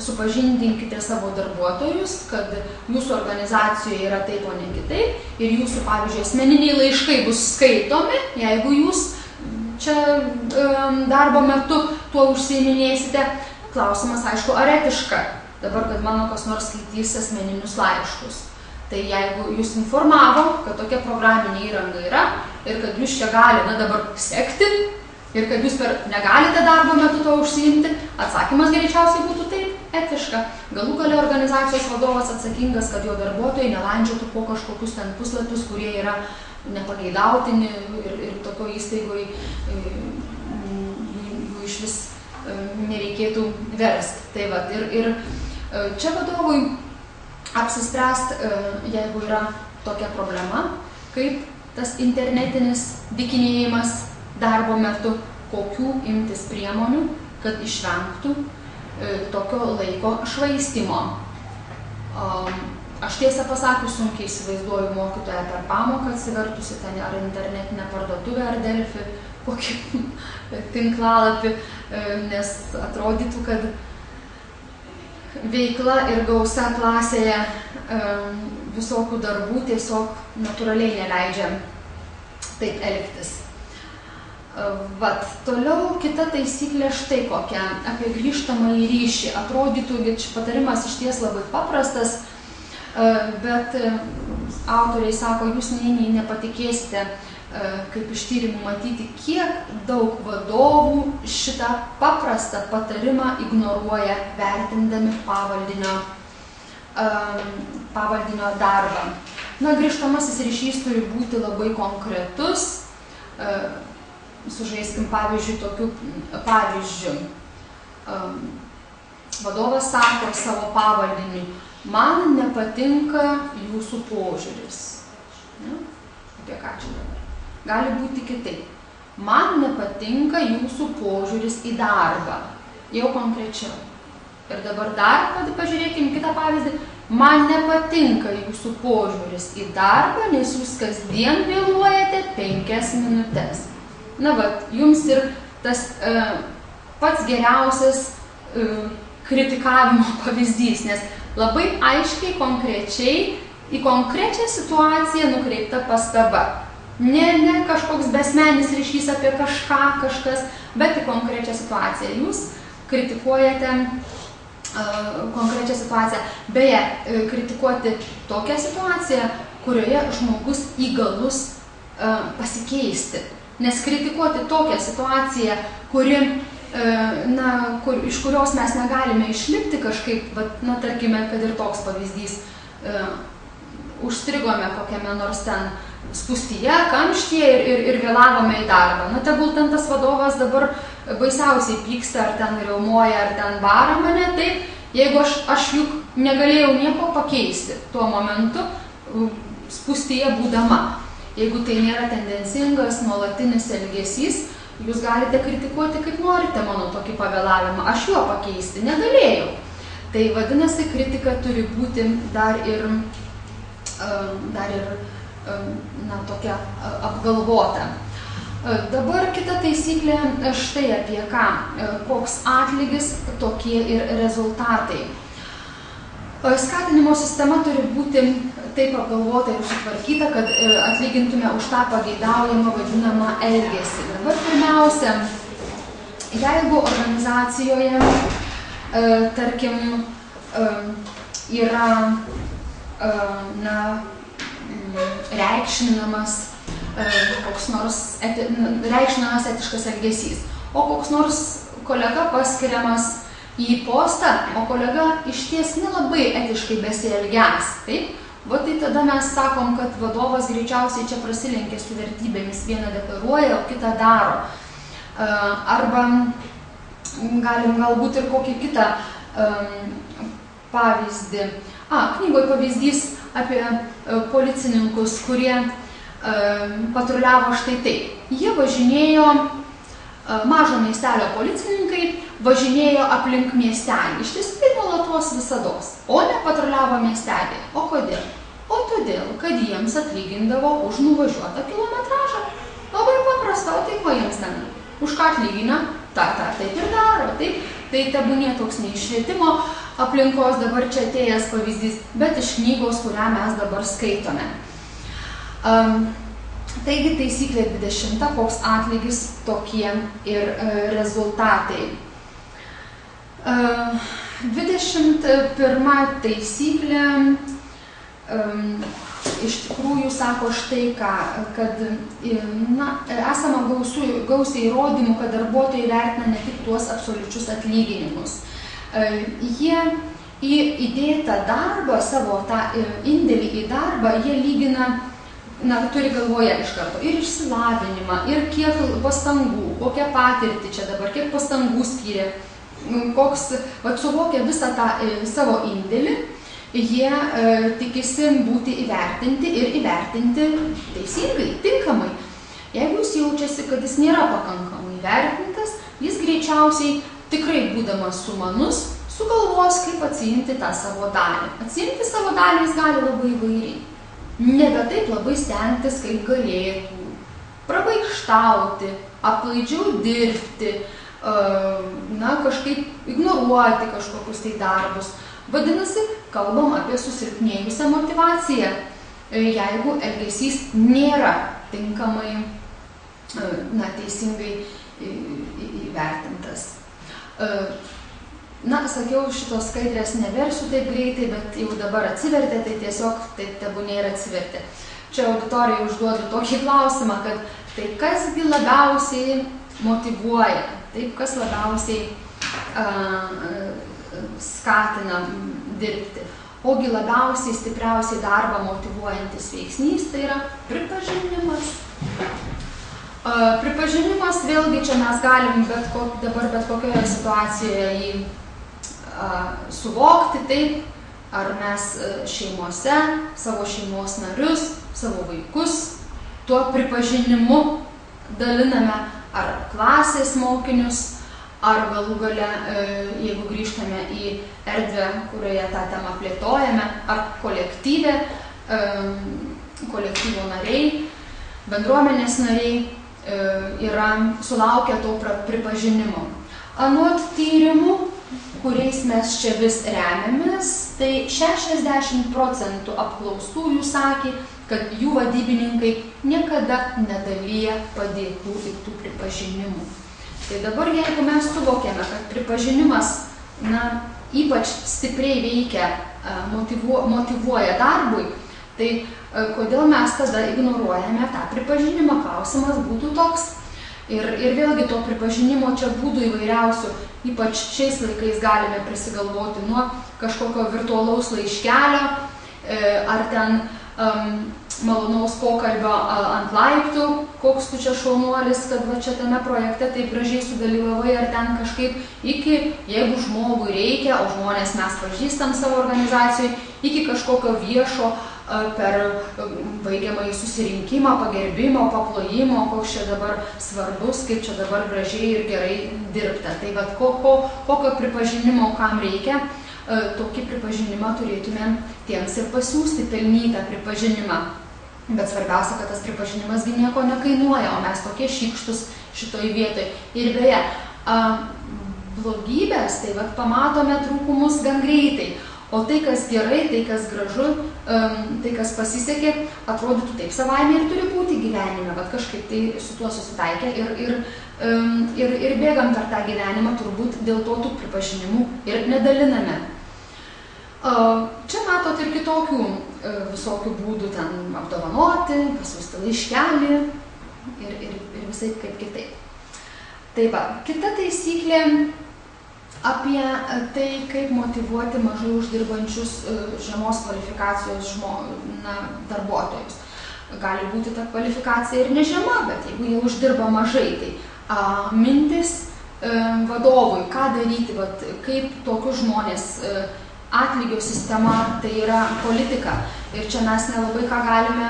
S1: supažindinkite savo darbuotojus, kad jūsų organizacijoje yra taip, o ne kitaip, ir jūsų, pavyzdžiui, asmeniniai laiškai bus skaitomi, jeigu jūs čia darbo metu tuo užsiiminėsite. Klausimas, aišku, ar etiška dabar, kad mano kas nors skaitys asmeninius laiškus. Tai jeigu jūs informavo, kad tokia programinė įranga yra ir kad jūs čia gali dabar sekti ir kad jūs negalite darbo metu to užsiimti, atsakymas greičiausiai būtų taip, etiška. Galų gale organizacijos vadovas atsakingas, kad jo darbuotojai nelandžiotų po kažkokius ten puslapius, kurie yra nepageidautini ir tokio įstaigoje jų iš vis nereikėtų versti. Tai va, ir čia vadovui apsispręst, jeigu yra tokia problema, kaip tas internetinis dykinėjimas darbo metu, kokių imtis priemonių, kad išvengtų tokio laiko švaistymo. Aš tiesą pasakius, sunkiai įsivaizduoju mokytoją per pamoką atsivertusi ten ar internetinę parduotuvę, ar Delfi, kokį tinklalapį, nes atrodytų, kad veikla ir gausa klasėje visokių darbų tiesiog natūraliai neleidžia taip elgtis. Vat, toliau kita taisyklė štai kokia, apie grįžtamąjį ryšį. Atrodytų, kad patarimas išties labai paprastas, bet autoriai sako, jūs nepatikėsite, kaip iš tyrimų matyti, kiek daug vadovų šitą paprastą patarimą ignoruoja, vertindami pavaldinio darbą. Na, grįžtamasis ryšys turi būti labai konkretus. Sužaiskim pavyzdžiui tokių pavyzdžių. Vadovas sako savo pavaldiniui, man nepatinka jūsų požiūris. Apie ką čia dabar? Gali būti kitaip. Man nepatinka jūsų požiūris į darbą. Jau konkrečiau. Ir dabar dar pažiūrėkime kitą pavyzdį. Man nepatinka jūsų požiūris į darbą, nes jūs kasdien vėluojate 5 minutes. Na, vat, jums ir tas pats geriausias kritikavimo pavyzdys, nes labai aiškiai, konkrečiai, į konkrečią situaciją nukreipta pastaba. Ne kažkoks besmenis ryšys apie kažkas, bet į konkrečią situaciją. Jūs kritikuojate konkrečią situaciją. Beje, kritikuoti tokią situaciją, kurioje žmogus įgalus pasikeisti. Nes kritikuoti tokią situaciją, iš kurios mes negalime išlipti kažkaip, tarkime, kad ir toks pavyzdys, užstrigome kokiame nors ten spūstyje, kamštyje ir vėlavome į darbą. Na, tegul ten tas vadovas dabar baisiausiai pyksta, ar ten riaumoja, ar ten vara mane, taip, jeigu aš juk negalėjau nieko pakeisti tuo momentu, spūstyje būdama. Jeigu tai nėra tendencingas, nuolatinis elgesys, jūs galite kritikuoti kaip norite mano tokį pavėlavimą. Aš jo pakeisti negalėjau. Tai vadinasi, kritika turi būti dar ir tokia apgalvota. Dabar kita taisyklė štai apie ką. Koks atlygis, tokie ir rezultatai. Skatinimo sistema turi būti taip apgalvota ir sutvarkyta, kad atlygintume už tą pageidaujamą vadinamą elgesį. Dabar pirmiausia, jeigu organizacijoje, tarkim, yra reikšminamas etiškas elgesys, o koks nors kolega paskiriamas į postą, o kolega išties nelabai etiškai besielgiąs, taip? Va tai tada mes sakom, kad vadovas greičiausiai čia prasilenkia su vertybėmis, vieną deklaruoja, o kitą daro. Arba galim galbūt ir kokį kitą pavyzdį. Knygoje pavyzdys apie policininkus, kurie patruliavo štai taip. Jie važinėjo, mažo miestelio policininkai važinėjo aplink miestelį, ištisai nuolatos visados, o ne patruliavo miestelį. O kodėl? O todėl, kad jiems atlygindavo už nuvažiuotą kilometražą. Labai paprasta, o tai ko jiems ten? Už ką atlygina? Taip ir daro. Tai tebūnė toks ne iš švietimo aplinkos dabar čia atėjęs pavyzdys, bet iš knygos, kurią mes dabar skaitome. Taigi taisyklė 20, koks atlygis, tokie ir rezultatai. 21 taisyklė iš tikrųjų sako štai ką, kad esama gausiai įrodymų, kad darbuotojai vertina ne tik tuos absoliučius atlyginimus. Jie į įdėtą darbą, savo tą indėlį į darbą, jie lygina, turi galvoje iš karto ir išsilavinimą, ir kiek pastangų, kokią patirtį čia dabar, kiek pastangų skyrė, suvokia visą tą savo indėlį, jie tikisi būti įvertinti ir įvertinti teisingai, tinkamai. Jeigu jis jaučiasi, kad jis nėra pakankamai įvertintas, jis greičiausiai, tikrai būdamas sumanus, sugalvos, kaip atsiimti tą savo dalį. Atsiimti savo dalį jis gali labai įvairiai. Nebe taip labai stengtis, kaip galėtų, prabaikštauti, aplaidžiau dirbti, na, kažkaip ignoruoti kažkokius tai darbus. Vadinasi, kalbam apie susilpnėjusią motyvaciją, jeigu elgesys nėra tinkamai, na, teisingai įvertintas. Na, sakiau, šitos skaidrės neversiu taip greitai, bet jau dabar atsivertė, tai tiesiog tai tebūnė ir atsivertė. Čia auditorijai užduodu tokį klausimą, kad tai kasgi labiausiai motyvuoja, taip, kas labiausiai skatina dirbti. Ogi labiausiai stipriausiai darbą motyvuojantis veiksnys, tai yra pripažinimas. Pripažinimas, vėlgi čia mes galim dabar bet kokioje situacijoje jį suvokti taip, ar mes šeimose, savo šeimos narius, savo vaikus tuo pripažinimu daliname, ar klasės mokinius, ar galų gale, jeigu grįžtame į erdvę, kurioje tą temą plėtojame, ar kolektyvo nariai, bendruomenės nariai yra sulaukę to pripažinimo. Anot tyrimų, kuriais mes čia vis remiamės, tai 60% apklaustųjų sakė, kad jų vadybininkai niekada nedalyja padėkų ir tų pripažinimų. Tai dabar, jeigu mes suvokiame, kad pripažinimas, na, ypač stipriai veikia, motyvuoja darbui, tai kodėl mes tada ignoruojame tą pripažinimą? Klausimas būtų toks. Ir vėlgi to pripažinimo čia būdų įvairiausių, ypač šiais laikais galime prisigalvoti nuo kažkokio virtualaus laiškelio, ar ten malonaus pokalbio ant laiptų, koks tu čia šaunuolis, kad va čia tame projekte taip gražiai sudalyvavai, ar ten kažkaip iki, jeigu žmogui reikia, o žmonės mes pažįstam savo organizacijai, iki kažkokio viešo per baigiamąjį susirinkimą, pagerbimo, paplojimo, koks čia dabar svarbus, kaip čia dabar gražiai ir gerai dirbta. Tai vat kokio pripažinimo kam reikia, tokį pripažinimą turėtumėm tiems ir pasiūsti, pelnytą pripažinimą. Bet svarbiausia, kad tas pripažinimas gi nieko nekainuoja, o mes tokie šykštus šitoj vietoj. Ir beje, blogybės, tai vat pamatome trūkumus gan greitai. O tai, kas gerai, tai, kas gražu, tai, kas pasisekė, atrodytų taip savaime ir turi būti gyvenime, bet kažkaip tai su tuo susitaikę ir bėgam per tą gyvenimą turbūt dėl to tų pripažinimų ir nedaliname. Čia matot ir kitokių visokių būdų ten apdovanoti, pasiųsti laiškelį ir visai kaip kitaip. Tai va, kita taisyklė apie tai, kaip motyvuoti mažai uždirbančius žemos kvalifikacijos darbuotojus. Gali būti ta kvalifikacija ir nežema, bet jeigu jie uždirba mažai, tai mintis vadovui, ką daryti, kaip tokius žmonės, atlygio sistema, tai yra politika. Ir čia mes nelabai ką galime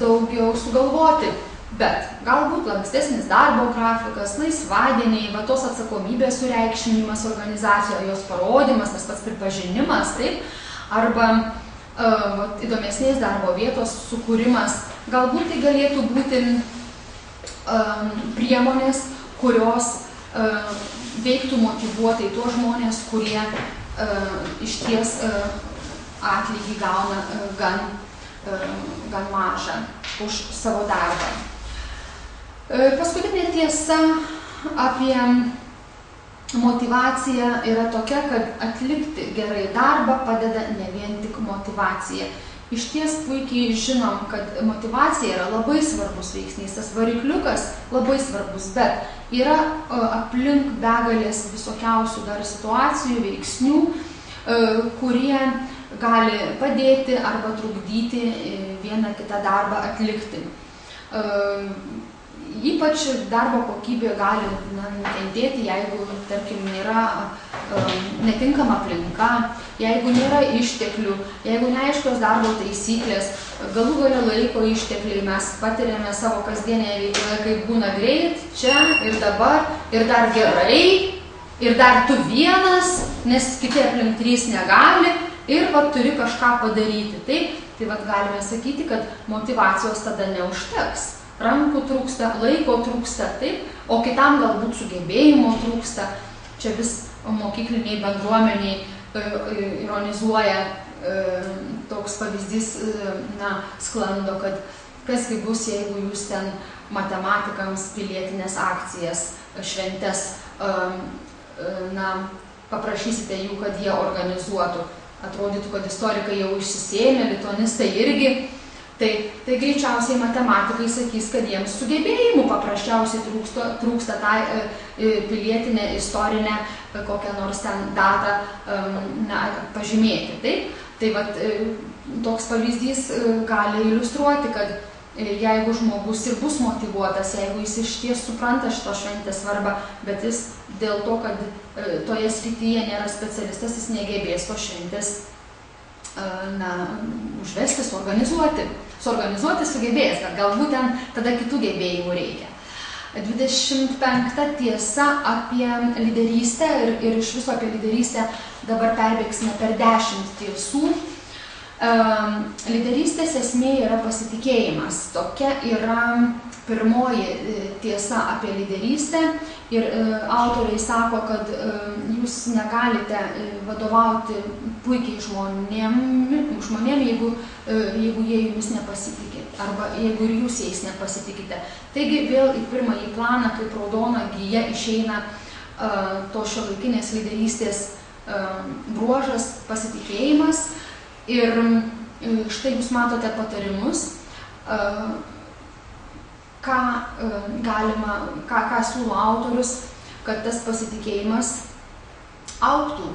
S1: daugiau sugalvoti. Bet galbūt lankstesnis darbo grafikas, laisvadieniai, va tos atsakomybės sureikšminimas organizacijoje, jos parodymas, tas pats pripažinimas, taip, arba įdomesnės darbo vietos sukūrimas. Galbūt tai galėtų būti priemonės, kurios veiktų motyvuotai tuos žmonės, kurie išties atlygį gauna gan mažą už savo darbą. Paskutinė tiesa apie motyvaciją yra tokia, kad atlikti gerai darbą padeda ne vien tik motyvacija. Iš ties puikiai žinom, kad motyvacija yra labai svarbus veiksnys, tas varikliukas labai svarbus, bet yra aplink begalės visokiausių dar situacijų, veiksnių, kurie gali padėti arba trukdyti vieną kitą darbą atlikti. Ypač darbo kokybė gali nukentėti, jeigu, tarkim, nėra netinkama aplinka, jeigu nėra išteklių, jeigu neaiškios darbo taisyklės, galų gale laiko ištekliai, mes patiriame savo kasdienėje veikloje, kaip būna greit, čia ir dabar, ir dar gerai, ir dar tu vienas, nes kiti aplink 3 negali, ir turi kažką padaryti. Taip, tai galime sakyti, kad motyvacijos tada neužteks. Rankų trūksta, laiko trūksta, taip, o kitam galbūt sugebėjimo trūksta. Čia vis mokykliniai bendruomeniai ironizuoja toks pavyzdys, sklando, kad kasgi bus, jeigu jūs ten matematikams pilietinės akcijas, šventes, paprašysite jų, kad jie organizuotų. Atrodytų, kad istorikai jau išsisėmė, lituanistai irgi. Tai greičiausiai matematikai sakys, kad jiems sugebėjimų paprasčiausiai trūksta tą pilietinę, istorinę, kokią nors ten datą pažymėti. Tai vat, toks pavyzdys gali iliustruoti, kad jeigu žmogus ir bus motyvuotas, jeigu jis iš ties supranta šito šventės svarbą, bet jis dėl to, kad toje srityje nėra specialistas, jis negebės to šventės užvesti, suorganizuoti sugebės, bet galbūt ten tada kitų gebėjimų reikia. 25 tiesa apie lyderystę ir iš viso apie lyderystę dabar perbėgsime per 10 tiesų. Lyderystės esmė yra pasitikėjimas. Tokia yra pirmoji tiesa apie lyderystę ir autoriai sako, kad jūs negalite vadovauti puikiai žmonėm, jeigu jie jumis nepasitikė, arba jeigu ir jūs jais nepasitikite. Taigi vėl į pirmąjį planą, kaip raudona gija, išeina to šiuolaikinės lyderystės bruožas pasitikėjimas. Ir štai jūs matote patarimus, ką siūlo autorius, kad tas pasitikėjimas augtų.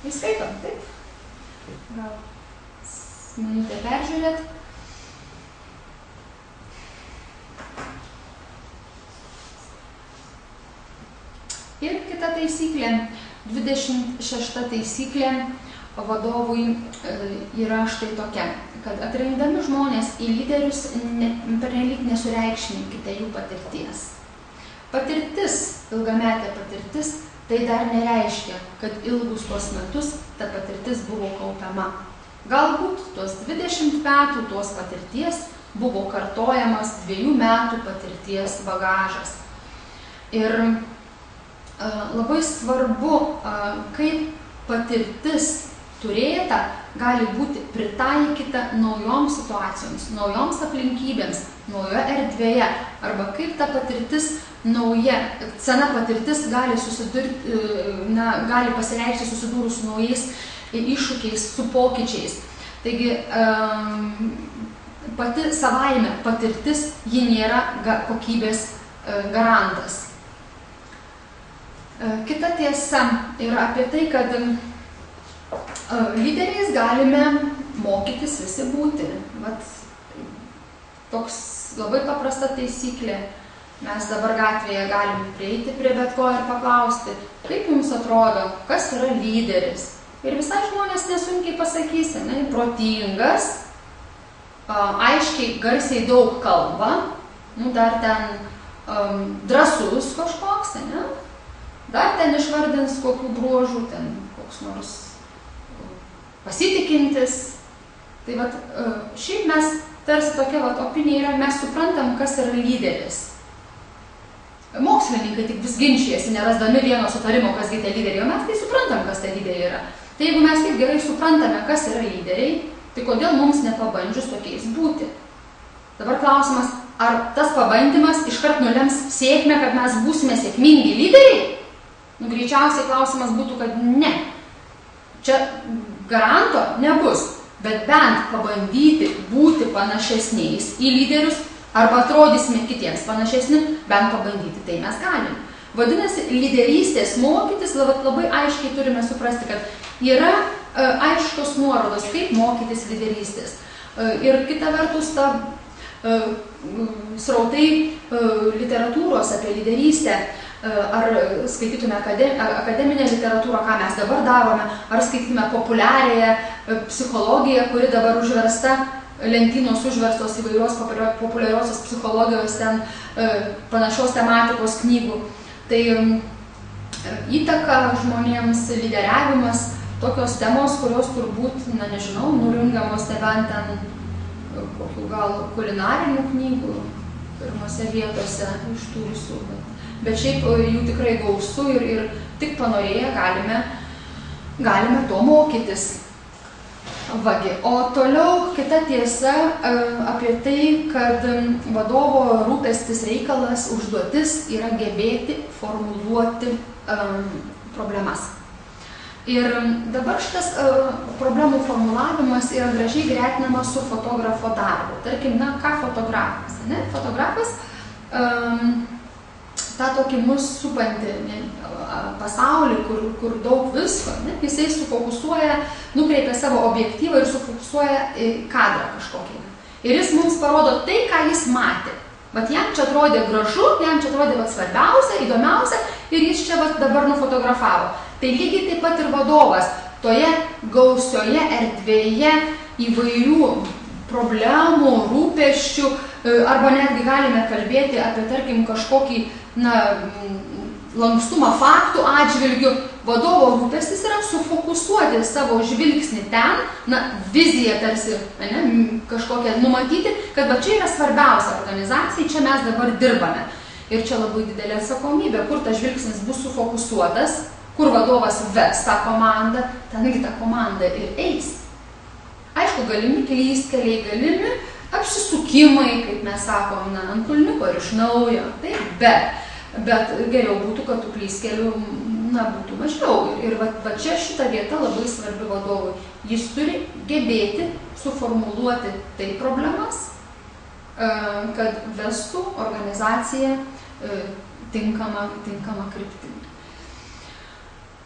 S1: Įskaitom, taip? Gal minutę peržiūrėt. Ir kita taisyklė, 26 taisyklė vadovui yra štai tokia, kad atrinkdami žmonės į lyderius pernelyg nesureikšminkite jų patirties. Patirtis, ilgametė patirtis, tai dar nereiškia, kad ilgus tuos metus ta patirtis buvo kaupiama. Galbūt tuos 20 metų tos patirties buvo kartojamas 2 metų patirties bagažas. Ir labai svarbu, kaip patirtis turėta gali būti pritaikyta naujoms situacijoms, naujoms aplinkybėms, naujoje erdvėje, arba kaip ta patirtis nauja, sena patirtis gali pasireikšti susidūrus su naujais iššūkiais, su pokyčiais. Taigi, pati savaime patirtis, ji nėra kokybės garantas. Kita tiesa yra apie tai, kad lyderiais galime mokytis visi būti. Vat, toks labai paprasta taisyklė. Mes dabar gatvėje galim prieiti prie bet ko ir paklausti, kaip jums atrodo, kas yra lyderis. Ir visai žmonės nesunkiai pasakys, protingas, aiškiai, garsiai daug kalba, dar ten drąsus kažkoks, dar ten išvardins kokių bruožų, ten koks nors pasitikintis. Tai vat, šiaip mes tarsi tokia opinija yra, mes suprantam, kas yra lyderis. Mokslininkai tik vis ginčijasi, nerasdami vieno sutarimo, kasgi tie lyderiai, o mes tai suprantam, kas tai lyderiai yra. Tai jeigu mes taip gerai suprantame, kas yra lyderiai, tai kodėl mums nepabandžius tokiais būti? Dabar klausimas, ar tas pabandymas iškart nulems sėkmę, kad mes būsime sėkmingi lyderiai? Greičiausiai klausimas būtų, kad ne. Čia garanto nebus, bet bent pabandyti būti panašesniais į lyderius, arba atrodysime kitiems panašesni, bent pabandyti, tai mes galim. Vadinasi, lyderystės mokytis labai aiškiai turime suprasti, kad yra aiškios nuorodos, kaip mokytis lyderystės. Ir kita vertus, srautai literatūros apie lyderystę, ar skaitytume akademinę literatūrą, ką mes dabar darome, ar skaitytume populiariąją psichologiją, kuri dabar užversta, lentynos užverstos įvairios populiariosios psichologijos ten panašios tematikos knygų. Tai įtaka žmonėms, lyderiavimas, tokios temos, kurios turbūt, nežinau, nurungamos nebent ten kokių gal kulinarinių knygų, pirmose vietose iš tų visų. Bet šiaip jų tikrai gausu ir tik panorėję galime to mokytis. Vagi. O toliau kita tiesa apie tai, kad vadovo rūpestis reikalas, užduotis yra gebėti formuluoti problemas. Ir dabar šitas problemų formulavimas yra gražiai gretinamas su fotografo darbu. Tarkim, ką fotografas? Fotografas tą tokį mus supantį pasaulį, kur daug visko, jisai sufokusuoja, nukreipia savo objektyvą ir sufokusuoja kadrą kažkokį. Ir jis mums parodo tai, ką jis matė. Vat jam čia atrodė gražu, jam čia atrodė svarbiausia, įdomiausia ir jis čia dabar nufotografavo. Tai lygiai taip pat ir vadovas toje gausioje erdvėje įvairių problemų, rūpesčių, arba netgi galime kalbėti apie, tarkim, kažkokį lankstumą faktų atžvilgių. Vadovo rūpestis yra sufokusuoti savo žvilgsnį ten, viziją tarsi kažkokią numatyti, kad čia yra svarbiausia organizacijai, čia mes dabar dirbame. Ir čia labai didelė atsakomybė, kur tas žvilgsnis bus sufokusuotas, kur vadovas ves tą komandą, tengi ta komanda ir eis. Aišku, galimi klystkeliai, galimi apsisukimai, kaip mes sakom, ant kulniuko ir iš naujo. Bet geriau būtų, kad tų klystkelių būtų mažiau. Ir va čia šita vieta labai svarbi vadovui. Jis turi gebėti suformuluoti tai problemas, kad vestų organizaciją tinkama kryptimi.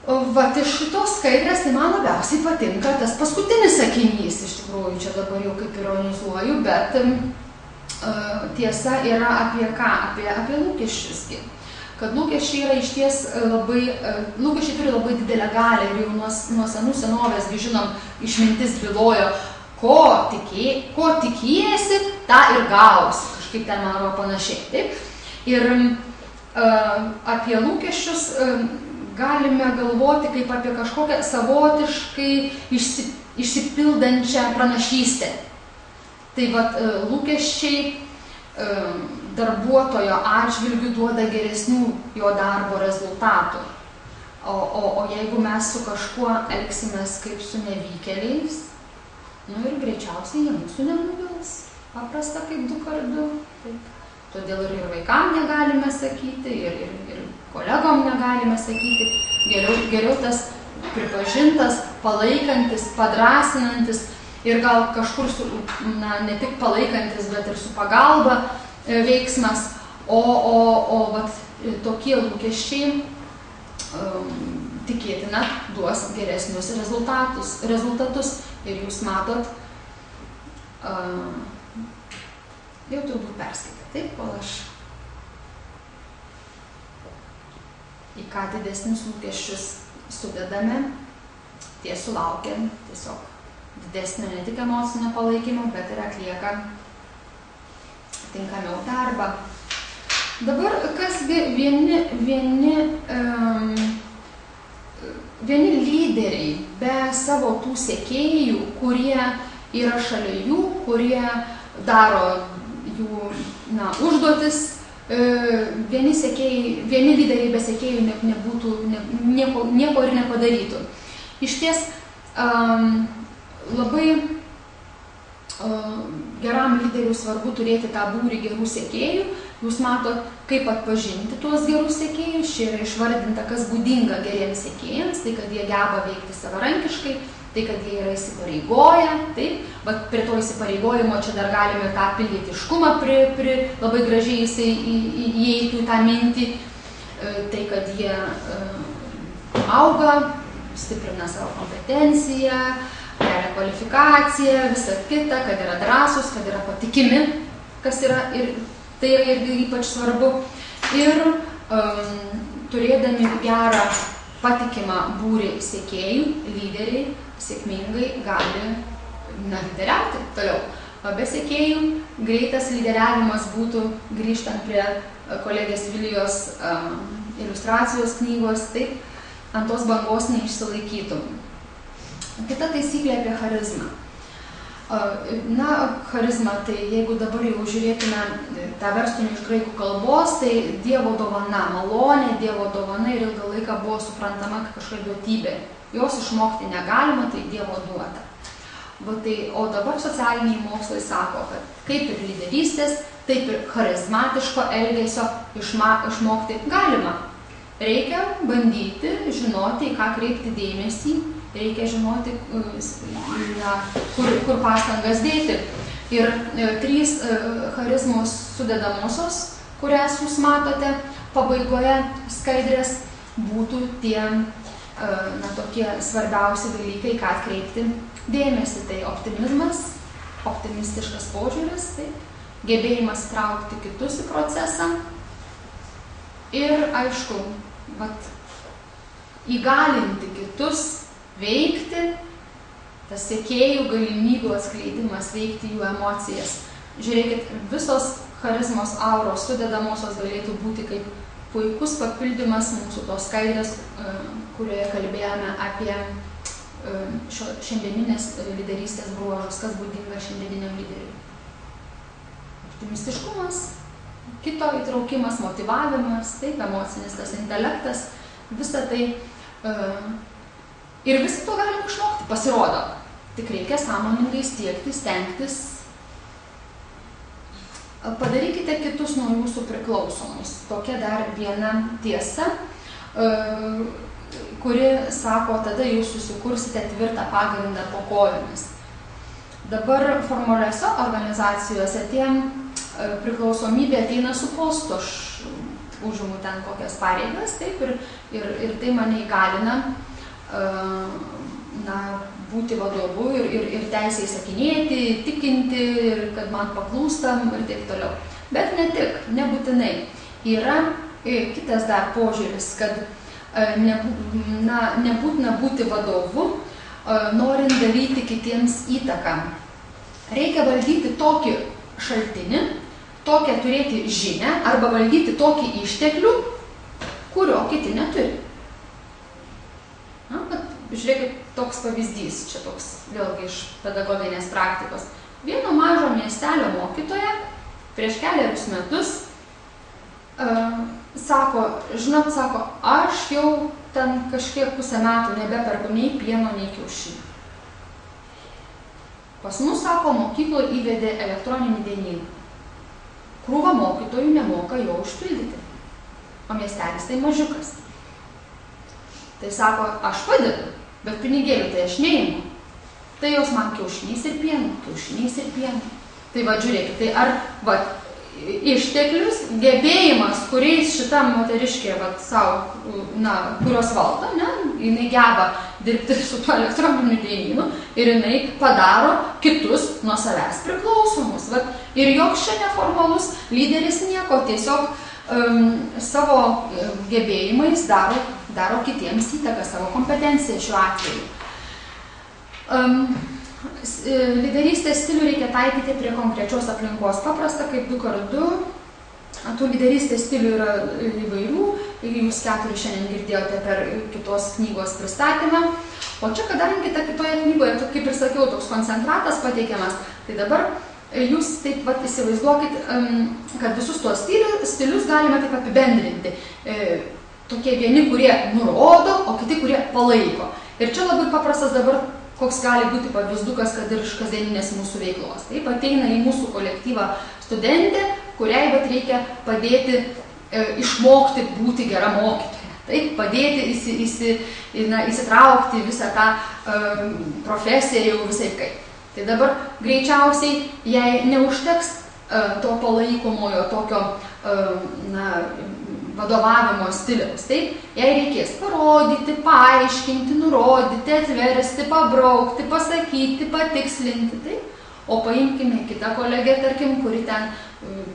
S1: Vat iš šitos skaidrės tai man labiausiai patinka tas paskutinis sakinys, iš tikrųjų čia dabar jau kaip ironizuoju, bet tiesa yra apie ką? Apie lūkesčius. Kad lūkesčiai yra išties lūkesčiai turi labai didelę galią ir jau nuo senų senovės, žinom, išmintis bylojo, ko tikiesi, tą ir gausi, kažkaip ten man buvo panašiai. Taip? Ir apie lūkesčius galime galvoti kaip apie kažkokią savotiškai išsipildančią pranašystę. Tai vat lūkesčiai darbuotojo atžvilgių duoda geresnių jo darbo rezultatų. O jeigu mes su kažkuo elgsimės kaip su nevykėliais, ir greičiausiai jie mūsų nenuvils. Paprasta kaip 2x2. Todėl ir vaikam negalime sakyti, ir kolegom negalime sakyti. Geriau tas pripažintas, palaikantis, padrasinantis ir gal kažkur ne tik palaikantis, bet ir su pagalba veiksmas. O tokie lūkesčiai tikėtina duos geresnius rezultatus. Ir jūs matot, jau turbūt perskaitė, taip, kol aš į ką didesnius lūkesčius sudedame, tie sulaukia tiesiog didesnio ne tik emocinio palaikymo, bet ir atlieka tinkamiau darbą. Dabar kasgi vieni lyderiai be savo tų sekėjų, kurie yra šalia jų, kurie daro jų užduotis, vieni lyderiai be sekėjų nebūtų, nieko ir nepadarytų. Iš ties labai geram lyderiui svarbu turėti tą būrį gerų sekėjų. Jūs matot, kaip atpažinti tuos gerus sekėjus. Čia yra išvardinta, kas būdinga geriems sekėjams, tai kad jie geba veikti savarankiškai, tai kad jie yra įsipareigoję, taip, bet prie to įsipareigojimo čia dar galime tą pilietiškumą labai gražiai jisai įeitų į tą mintį, tai kad jie auga, stiprina savo kompetenciją, kelia kvalifikaciją, visą kitą, kad yra drąsūs, kad yra patikimi, kas yra ir tai yra irgi ypač svarbu. Ir turėdami gerą patikimą būrį sekėjų, lyderiai sėkmingai gali lyderiauti toliau. Be sekėjų greitas lyderiavimas būtų, grįžtant prie kolegės Vilijos iliustracijos knygos, taip, ant tos bangos neišsilaikytum. Kita taisyklė apie charizmą. Na, charizma, tai jeigu dabar jau žiūrėtume tą verstume iš graikų kalbos, tai Dievo dovana, malonė, Dievo dovana ir ilgą laiką buvo suprantama kažkokia duotybė. Jos išmokti negalima, tai Dievo duota. O dabar socialiniai mokslai sako, kad kaip ir lyderystės, taip ir charizmatiško elgesio išmokti galima. Reikia bandyti, žinoti, į ką kreipti dėmesį, reikia žinoti, kur pastangas dėti. Ir 3 charizmos sudedamosios, kurias jūs matote pabaigoje skaidrės, būtų tie tokie svarbiausi dalykai, ką atkreipti dėmesį. Tai optimizmas, optimistiškas požiūris, gebėjimas traukti kitus į procesą ir, aišku, įgalinti kitus veikti, tas sekėjų galimybių atskleidimas, veikti jų emocijas. Žiūrėkit, visos charizmos auros sudedamosios galėtų būti kaip puikus papildymas mūsų tos skaidrės, kurioje kalbėjome apie šiandieninės lyderystės bruožus, kas būdinga šiandieniniam lyderiui. Optimistiškumas, kito įtraukimas, motyvavimas, taip, emocinis tas intelektas, visa tai. Ir visi to galime išmokti, pasirodo. Tik reikia sąmoningai stiekti, stengtis. Padarykite kitus nuo jūsų priklausomus. Tokia dar viena tiesa, kuri sako, tada jūs susikursite tvirtą pagrindą po kojomis. Dabar formaliuose organizacijose priklausomybė ateina su postu. Aš užimu ten kokias pareigas, taip, ir tai mane įgalina būti vadovu ir teisę įsakinėti, tikinti, ir kad man paklūstam ir taip toliau. Bet ne tik, nebūtinai. Yra kitas dar požiūris, kad nebūtina būti vadovu, norint daryti kitiems įtaką. Reikia valdyti tokį šaltinį, tokią turėti žinią arba valdyti tokį išteklių, kurio kiti neturi. Žiūrėkit, toks pavyzdys, čia toks vėlgi iš pedagoginės praktikos. Vieno mažo miestelio mokytoja prieš kelerius metus sako, aš jau ten kažkiek pusę metų nebeperku nei pieno, nei kiaušinių. Pas mus, sako, mokykloje įvedė elektroninį dienyną. Krūva mokytojų nemoka jo užpildyti, o miestelis tai mažiukas. Tai sako, aš padedu, bet pinigėlių tai aš neimu. Tai jos man kiaušiniais ir pienu. Tai žiūrėkit, tai ar išteklius, gebėjimas, kuriais šita moteriškė kurios valdo, jinai geba dirbti su tuo elektroniniu dienynu ir jinai padaro kitus nuo savęs priklausomus. Ir joks čia neformalus lyderis nieko, tiesiog savo gebėjimais daro kitiems įtaką, savo kompetenciją šiuo atveju. Lyderystės stilių reikia taikyti prie konkrečios aplinkos. Paprasta kaip 2x2. Tų lyderystės stilių yra įvairių. Jūs 4 šiandien girdėjote per kitos knygos pristatymą. O čia, kadangi kitoje knygoje, kaip ir sakiau, toks koncentratas pateikiamas, tai dabar jūs taip įsivaizduokit, kad visus tuos stilius galime taip apibendrinti. Tokie vieni, kurie nurodo, o kiti, kurie palaiko. Ir čia labai paprastas dabar, koks gali būti pavyzdukas, kad ir iš kasdieninės mūsų veiklos. Taip, ateina į mūsų kolektyvą studentė, kuriai reikia padėti išmokti būti gera mokytoja. Taip, padėti įsitraukti visą tą profesiją jau visai kaip. Tai dabar greičiausiai, jei neužteks to palaikomojo tokio vadovavimo stiliaus, taip, jei reikės parodyti, paaiškinti, nurodyti, atversti, pabraukti, pasakyti, patikslinti, taip. O paimkime kitą kolegę, tarkim, kuri ten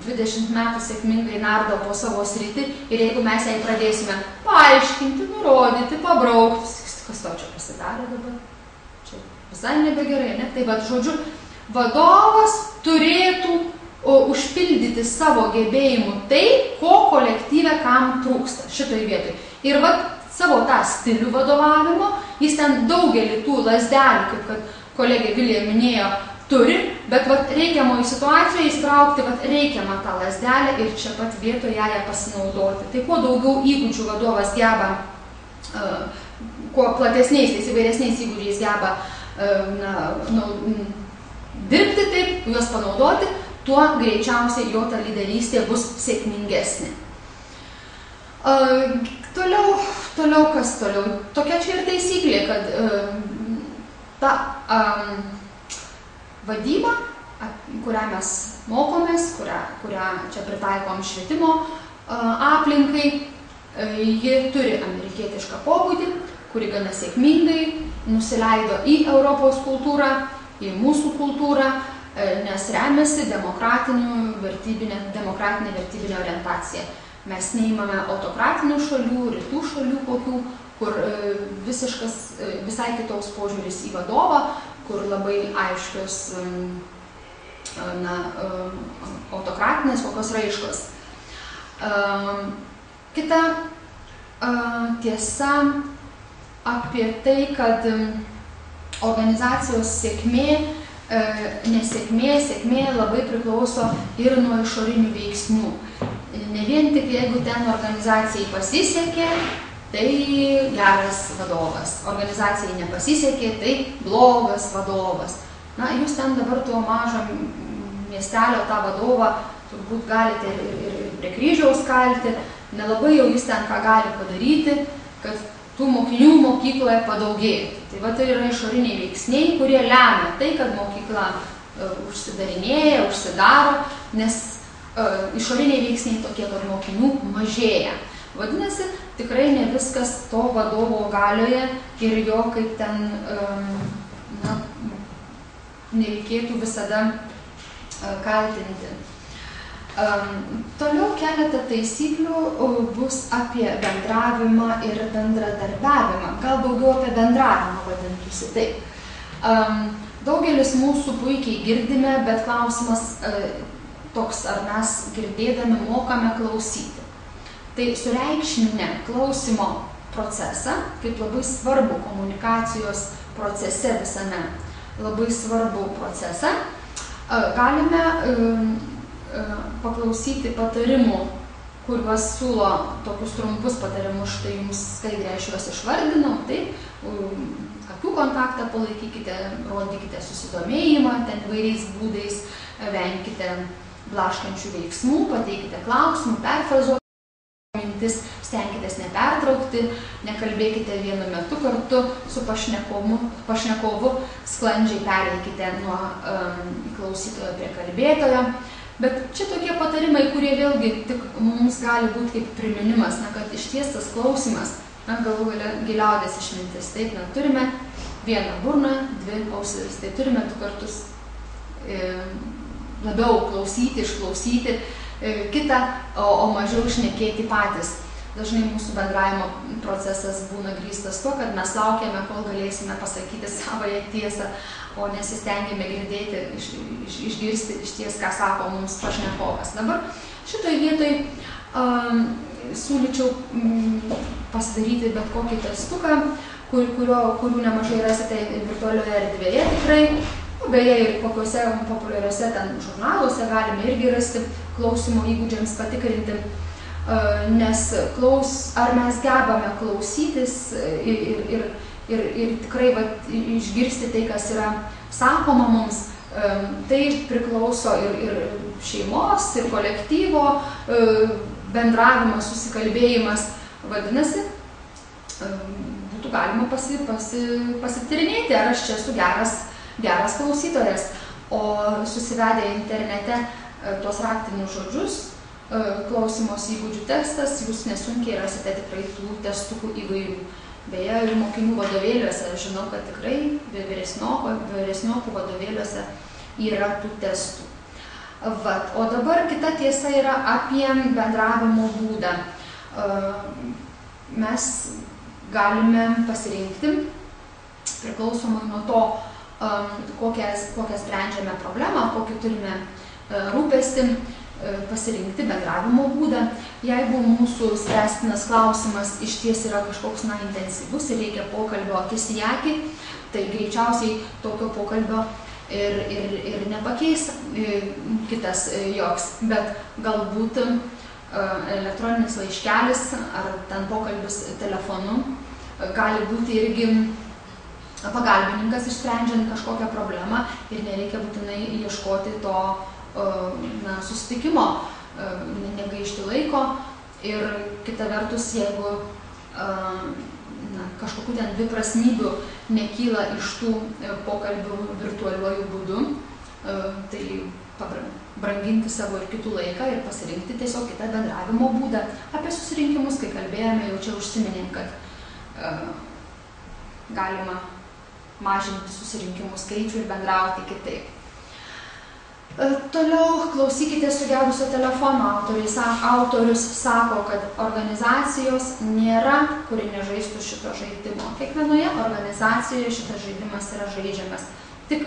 S1: 20 metų sėkmingai nardo po savo sritį ir jeigu mes jai pradėsime paaiškinti, nurodyti, pabraukti, kas tau čia pasidarė dabar? Čia visai nebegerai, ne? Tai žodžiu, vadovas turėtų užpildyti savo gebėjimų tai, ko kolektyve kam trūksta šitoj vietoj. Ir savo tą stilių vadovavimo, jis ten daugelį tų lazdelių, kaip kad kolegė Vilija minėjo, turi, bet vat, reikiamoje situacijoje įsitraukti vat, reikiamą tą lazdelę ir čia pat vietoje ją pasinaudoti. Tai kuo daugiau įgūdžių vadovas geba, kuo platesniais, tais įvairesniais įgūdžiais geba dirbti taip, juos panaudoti, tuo greičiausiai jo ta lyderystė bus sėkmingesnė. Toliau kas toliau? Tokia čia ir taisyklė, kad ta vadyba, kurią mes mokomės, kurią čia pritaikom švietimo aplinkai, ji turi amerikietišką pobūdį, kuri gana sėkmingai nusileido į Europos kultūrą, į mūsų kultūrą, nes remiasi demokratinė vertybinė orientacija. Mes neimame autokratinių šalių, rytų šalių kokių, kur visai kitoks požiūris į vadovą, kur labai aiškios autokratinės kokios raiškos. Kita tiesa apie tai, kad organizacijos nesėkmė labai priklauso ir nuo išorinių veiksnių. Ne vien tik jeigu ten organizacijai pasisekė, tai geras vadovas. Organizacijai nepasisekė, tai blogas vadovas. Jūs ten dabar tuo mažo miestelio tą vadovą turbūt galite ir prie kryžiaus kalti, nelabai jau jis ten ką gali padaryti, kad tų mokinių mokykloje padaugėtų. Tai va tai yra išoriniai veiksniai, kurie lemia tai, kad mokykla užsidarinėja, užsidaro, nes išoriniai veiksniai tokie, kad mokinių mažėja. Vadinasi, tikrai ne viskas to vadovo galioje ir jo kaip ten nereikėtų visada kaltinti. Toliau keletą taisyklių bus apie bendravimą ir bendradarbiavimą. Gal daugiau apie bendravimą vadintųsi taip. Daugelis mūsų puikiai girdime, bet klausimas toks, ar mes girdėdami mokame klausyti. Tai sureikšminę klausimo procesą, kaip labai svarbu komunikacijos procese visame, labai svarbu procesą, galime paklausyti patarimų, kuriuos siūlo tokius trumpus patarimus, štai jums skaidrė aš juos išvardinau, taip, akių kontaktą palaikykite, rodykite susidomėjimą ten įvairiais būdais, venkite blaškančių veiksmų, pateikite klausimų, perfrazuokite mintis, stenkitės nepertraukti, nekalbėkite vienu metu kartu su pašnekovu, sklandžiai pereikite nuo klausytojo prie kalbėtojo. Bet čia tokie patarimai, kurie vėlgi tik mums gali būti kaip priminimas, kad išties tas klausimas, galų gale giliaudės išmintis. Taip, turime vieną burną, dvi ausis, tai turime du kartus labiau klausyti, išklausyti kitą, o mažiau šnekėti patys. Dažnai mūsų bendravimo procesas būna grįstas tuo, kad mes laukiame, kol galėsime pasakyti savąją tiesą, o nesistengėme girdėti, išgirsti iš ties, ką sako mums pašnekovas. Dabar šitoj vietoj siūlyčiau pasidaryti bet kokį testuką, kurių nemažai rasite virtualioje erdvėje tikrai. Beje, ir kokiuose populiariuose ten žurnaluose galime irgi rasti klausimo įgūdžiams patikrinti, nes ar mes gebame klausytis ir tikrai išgirsti tai, kas yra sakoma mums, tai priklauso ir šeimos, ir kolektyvo bendravimas, susikalbėjimas. Vadinasi, būtų galima pasityrinėti, ar aš čia esu geras klausytojas, o susivedę internete tuos raktinius žodžius, klausimos įgūdžių testas, jūs nesunkiai rasite tikrai tų testukų įvairių. Beje, ir mokinių vadovėliuose, aš žinau, kad tikrai vyresniokų vadovėliuose yra tų testų. O dabar kita tiesa yra apie bendravimo būdą. Mes galime pasirinkti, priklausomai nuo to, kokią sprendžiame problemą, kokį turime rūpestį, pasirinkti bendravimo būdą. Jeigu mūsų spręstinas klausimas iš ties yra kažkoks intensyvus ir reikia pokalbio akis į akį, tai greičiausiai tokio pokalbio ir nepakeis kitas joks, bet galbūt elektroninis laiškelis ar ten pokalbis telefonu gali būti irgi pagalbininkas išsprendžiant kažkokią problemą ir nereikia būtinai ieškoti to susitikimo, negaišti laiko. Ir kita vertus, jeigu kažkokių ten dviprasmybių nekyla iš tų pokalbių virtualiuoju būdu, tai branginti savo ir kitų laiką ir pasirinkti tiesiog kitą bendravimo būdą. Apie susirinkimus, kai kalbėjome, jau čia užsiminėm, kad galima mažinti susirinkimų skaičių ir bendrauti kitaip. Toliau klausykite sugedusio telefono. Autorius sako, kad organizacijos nėra, kuri nežaistų šito žaidimo. Kiekvienoje organizacijoje šitas žaidimas yra žaidžiamas. Tik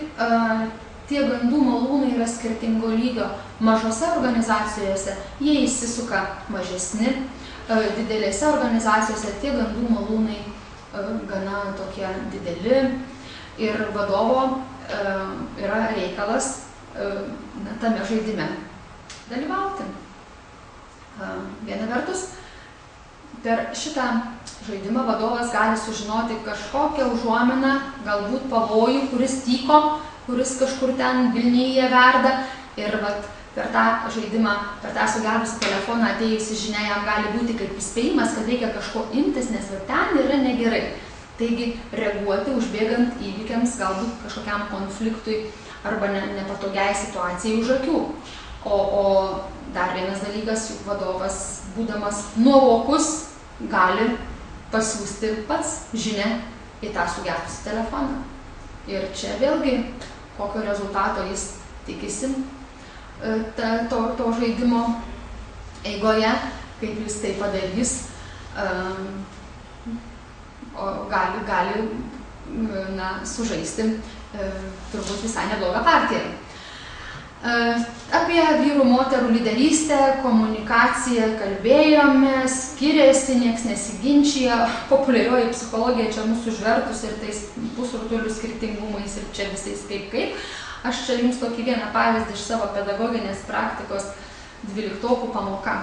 S1: tie gandų malūnai yra skirtingo lygio. Mažose organizacijose jie įsisuka mažesni, didelėse organizacijose tie gandų malūnai gana tokie dideli ir vadovo yra reikalas tame žaidime dalyvauti. Viena vertus, per šitą žaidimą vadovas gali sužinoti kažkokią užuominą, galbūt pavojų, kuris tyko, kuris kažkur ten Vilniuje verda ir per tą žaidimą, per tą sugedusį telefoną atėjusi žinia jam gali būti kaip įspėjimas, kad reikia kažko imtis, nes ten yra negerai. Taigi reaguoti, užbėgant įvykiams, galbūt kažkokiam konfliktui arba nepatogiai situacijai už akių. O dar vienas dalykas, juk vadovas, būdamas nuovokus, gali pasiųsti pats žinią į tą sugedusį telefoną. Ir čia vėlgi, kokio rezultato jis tikisi to žaidimo eigoje, kaip jis tai padarys, gali sužaisti turbūt visai neblogą partiją. Apie vyrų moterų lyderystę, komunikaciją kalbėjome, skiriasi, nieks nesiginčija, populiarioji psichologija čia mūsų užvertus ir tais pusrutulių skirtingumais ir čia visais kaip. Aš čia jums tokį vieną pavyzdį iš savo pedagoginės praktikos 12 pamoka.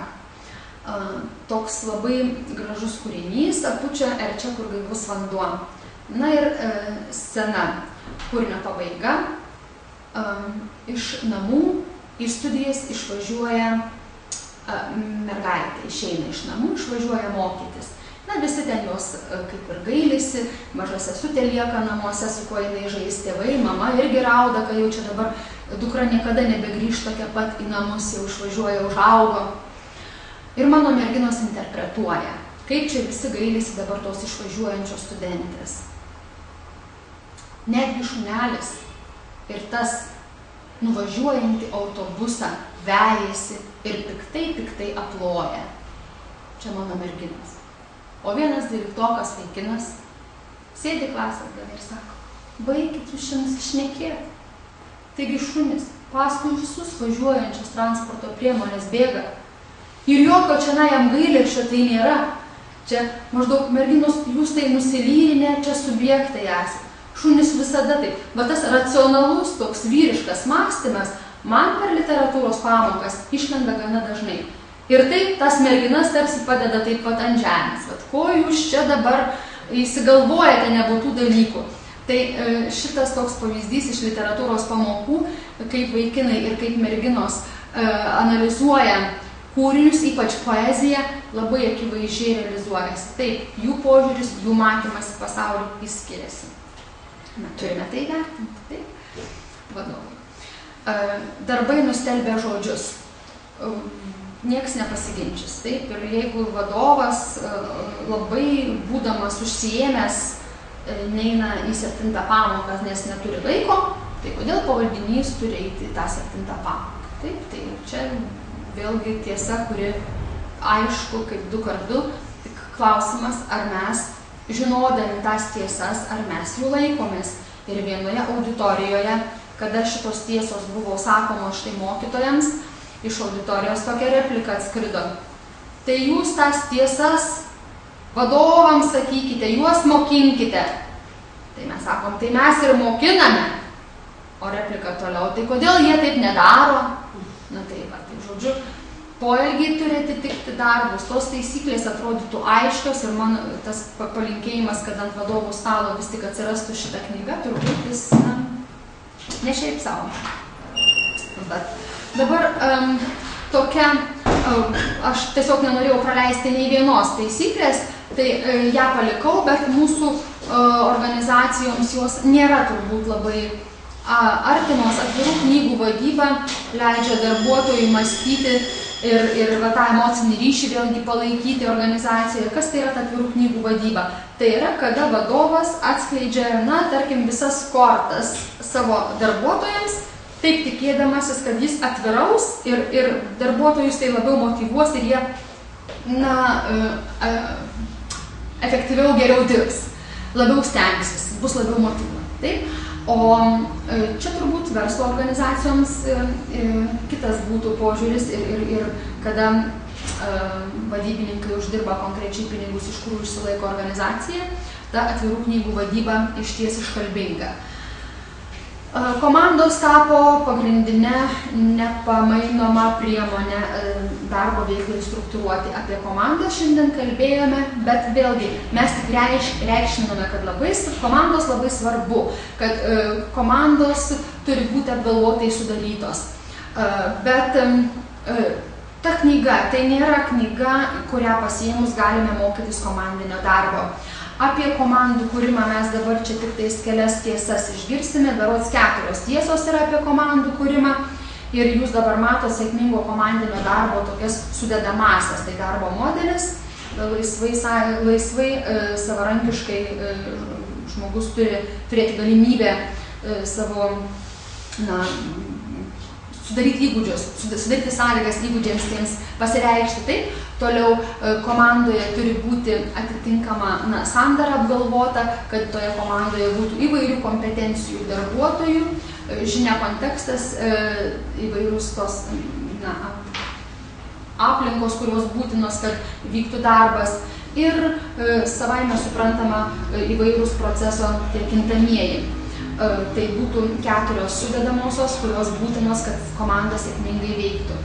S1: Toks labai gražus kūrinys, apučia Erčia, kur gaivus vanduo. Na ir scena, kūrinio pabaiga, iš namų į studijas išvažiuoja mergaitė, išeina iš namų, išvažiuoja mokytis. Na, visi ten jos kaip ir gailisi, maža sesutė lieka namuose, su kuo jinai žais tėvai, mama irgi rauda, kad jau čia dabar dukra niekada nebegrįž tokia pat į namus, jau išvažiuoja, užaugo. Ir mano merginos interpretuoja, kaip čia visi gailisi dabar tos išvažiuojančios studentės. Netgi šunelis ir tas nuvažiuojantį autobusą vejasi ir piktai aploja. Čia mano merginos. O vienas 12-okas vaikinas sėdi klasės gale ir sako, baikit jūs šiandien šnekėti. Taigi šunis paskui visus važiuojančios transporto priemonės bėga. Ir jokio čia jam gailesčio tai nėra. Čia maždaug merginos, jūs tai nusilyrinę, čia subjektai esate. Šunis visada taip. Va tas racionalus, toks vyriškas mąstymas man per literatūros pamokas išlenda gana dažnai. Ir taip tas merginas tarsi padeda taip pat ant žemės. Vat ko jūs čia dabar įsigalvojate nebūtų dalykų. Tai šitas toks pavyzdys iš literatūros pamokų, kaip vaikinai ir kaip merginos analizuoja kūrinius, ypač poeziją, labai akivaizdžiai realizuojasi. Taip, jų požiūris, jų matymas į pasaulį skiriasi. Turime tai vertinti, taip, vadovai. Darbai nustelbia žodžius. Nieks nepasiginčys, taip, ir jeigu vadovas labai būdamas užsiėmęs neina į 7 pamokas, nes neturi laiko, tai kodėl pavaldinys turi eiti į tą 7 pamoką? Taip, tai čia vėlgi tiesa, kuri aišku kaip 2x2, tik klausimas, ar mes žinodami tas tiesas, ar mes jų laikomės. Ir vienoje auditorijoje, kada šitos tiesos buvo sakomos štai mokytojams, iš auditorijos tokia replika atskrido. Tai jūs tas tiesas vadovams sakykite, juos mokinkite. Tai mes sakom, tai mes ir mokiname. o replika toliau. Tai kodėl jie taip nedaro? Na tai, žodžiu, poelgiai turi atitikti darbus, tos taisyklės atrodytų aiškios ir man tas palinkėjimas, kad ant vadovų stalo vis tik atsirastų šitą knygą, turbūt jis, ne šiaip savo. Bet dabar tokia, aš tiesiog nenorėjau praleisti nei vienos taisyklės, tai ją palikau, bet mūsų organizacijoms jos nėra turbūt labai artimos. Atvirų knygų vadyba leidžia darbuotojui mąstyti ir va, tą emocinį ryšį vėlgi palaikyti organizacijoje. Kas tai yra ta atvirų knygų vadyba? Tai yra, kada vadovas atskleidžia, na, tarkim, visas kortas savo darbuotojams, taip tikėdamasis, kad jis atviraus ir darbuotojus tai labiau motyvuos ir jie, na, efektyviau geriau dirbs, labiau stengsis, bus labiau motyvuoti. Taip? O čia turbūt verslo organizacijoms kitas būtų požiūris ir kada vadybininkai uždirba konkrečiai pinigus, iš kurių išsilaiko organizacija, ta atvirų knygų vadyba išties iškalbinga. Komandos tapo pagrindinė nepamainoma priemonė darbo veiklai struktūruoti. Apie komandą šiandien kalbėjome, bet vėlgi mes tik reikšminame, kad komandos labai svarbu, kad komandos turi būti apgalvotai sudarytos. Bet ta knyga, tai nėra knyga, kurią pasiėmus galime mokytis komandinio darbo. Apie komandų kūrimą mes dabar čia tik tais kelias tiesas išgirsime, berods 4 tiesos yra apie komandų kūrimą ir jūs dabar mato sėkmingo komandinio darbo tokias sudedamasias, tai darbo modelis, laisvai savarankiškai žmogus turi turėti galimybę savo, na, sudaryti įgūdžius, sudaryti sąlygas įgūdžiams tiems pasireikšti. Taip, toliau komandoje turi būti atitinkama sandara apgalvota, kad toje komandoje būtų įvairių kompetencijų darbuotojų, žinia kontekstas, įvairūs tos aplinkos, kurios būtinos, kad vyktų darbas ir savaime suprantama įvairūs proceso tie kintamieji. Tai būtų 4 sudedamosios, kurios būtinos, kad komanda sėkmingai veiktų.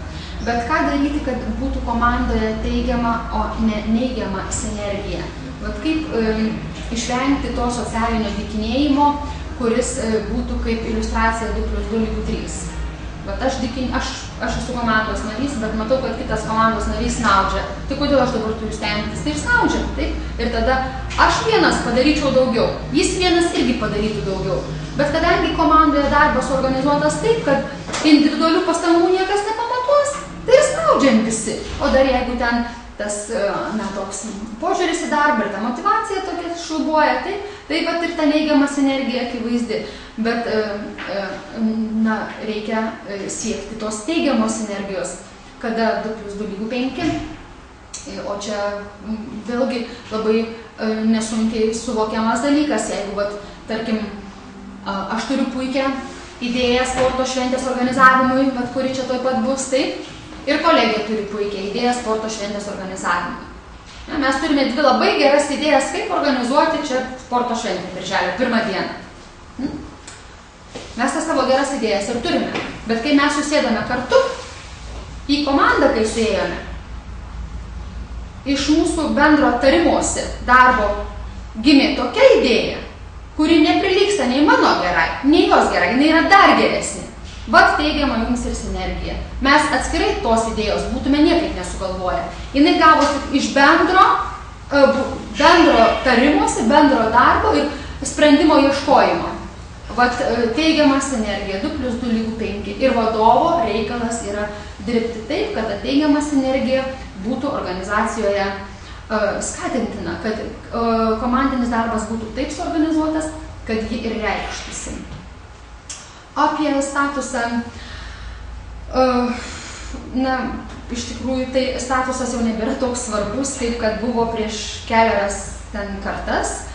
S1: Bet ką daryti, kad būtų komandoje teigiama, o ne neigiama sinergija? Vat kaip išvengti to socialinio dykinėjimo, kuris būtų kaip iliustracija 2+2=3. Vat aš esu komandos narys, bet matau, kad kitas komandos narys snaudžia. Tai kodėl aš dabar turiu stengtis? Tai ir snaudžiam, taip? Ir tada aš vienas padaryčiau daugiau, jis vienas irgi padarytų daugiau. Bet kadangi komandoje darbas organizuotas taip, kad individualių pastangų niekas nepamatuos, tai ir snaudžiam visi. O dar jeigu ten tas, na, toks požiūris į darbą ir ta motyvacija tokia šlubuoja, tai pat ir ta neigiama sinergija akivaizdi. Bet, na, reikia siekti tos teigiamos sinergijos, kada 2+2=5. O čia vėlgi labai nesunkiai suvokiamas dalykas, jeigu, vat, tarkim, aš turiu puikią idėją sporto šventės organizavimui, bet kuri čia tuoj pat bus, taip, ir kolegė turi puikią idėją sporto šventės organizavimui. Ja, mes turime 2 labai geras idėjas, kaip organizuoti čia sporto šventę birželio 1 dieną. Mes tas savo geras idėjas ir turime, bet kai mes susėdame kartu, į komandą, kai suėjome, iš mūsų bendro tarimosi darbo gimė tokia idėja, kuri neprilyksta nei mano gerai, nei jos gerai, jinai yra dar geresnė. Vat teigiama jums ir sinergija. Mes atskirai tos idėjos būtume niekaip nesugalvoję. Jinai gavo tik iš bendro tarimosi, bendro darbo ir sprendimo ieškojimo. Vat teigiama sinergija 2+2=5 ir vadovo reikalas yra dirbti taip, kad ta teigiama sinergija būtų organizacijoje skatintina, kad komandinis darbas būtų taip suorganizuotas, kad ji ir reikštųsi. Apie statusą, na, iš tikrųjų, tai statusas jau nebėra toks svarbus, kaip kad buvo prieš kelias ten kartas,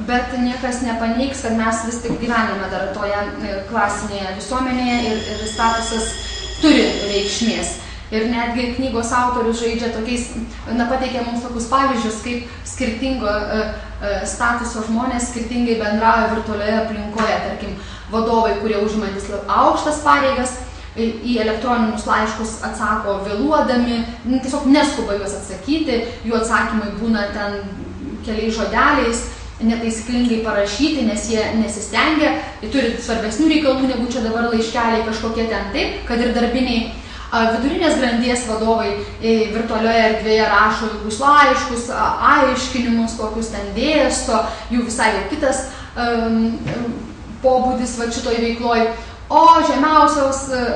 S1: bet niekas nepaneigs, kad mes vis tik gyvename dar toje klasinėje visuomenėje ir statusas turi reikšmės. Ir netgi knygos autorius žaidžia tokiais, na, pateikia mums tokius pavyzdžius, kaip skirtingo statuso žmonės skirtingai bendrauja virtualioje aplinkoje, tarkim, vadovai, kurie užimantis aukštas pareigas, į elektroninius laiškus atsako vėluodami, tiesiog neskuba juos atsakyti, jų atsakymai būna ten keliais žodeliais, netaisyklingai parašyti, nes jie nesistengia, jie turi svarbesnių reikalų, negu čia dabar laiškeliai kažkokie ten taip, kad ir darbiniai. Vidurinės grandies vadovai virtualioje erdvėje rašo ilgus laiškus, aiškinimus, kokius ten dėsto, jų visai jau kitas pobūdis va šitoj veikloj. O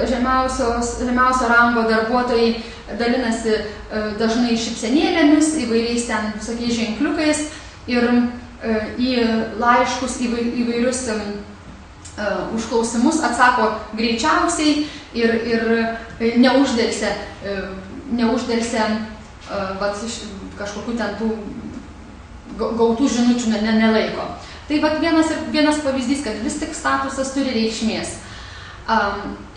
S1: žemiausio rango darbuotojai dalinasi dažnai šypsenėlėmis, įvairiais ten visokiais ženkliukais ir į laiškus įvairius užklausimus atsako greičiausiai ir neuždelsia kažkokių ten tų gautų žinučių nelaiko. Tai vat vienas pavyzdys, kad vis tik statusas turi reikšmės.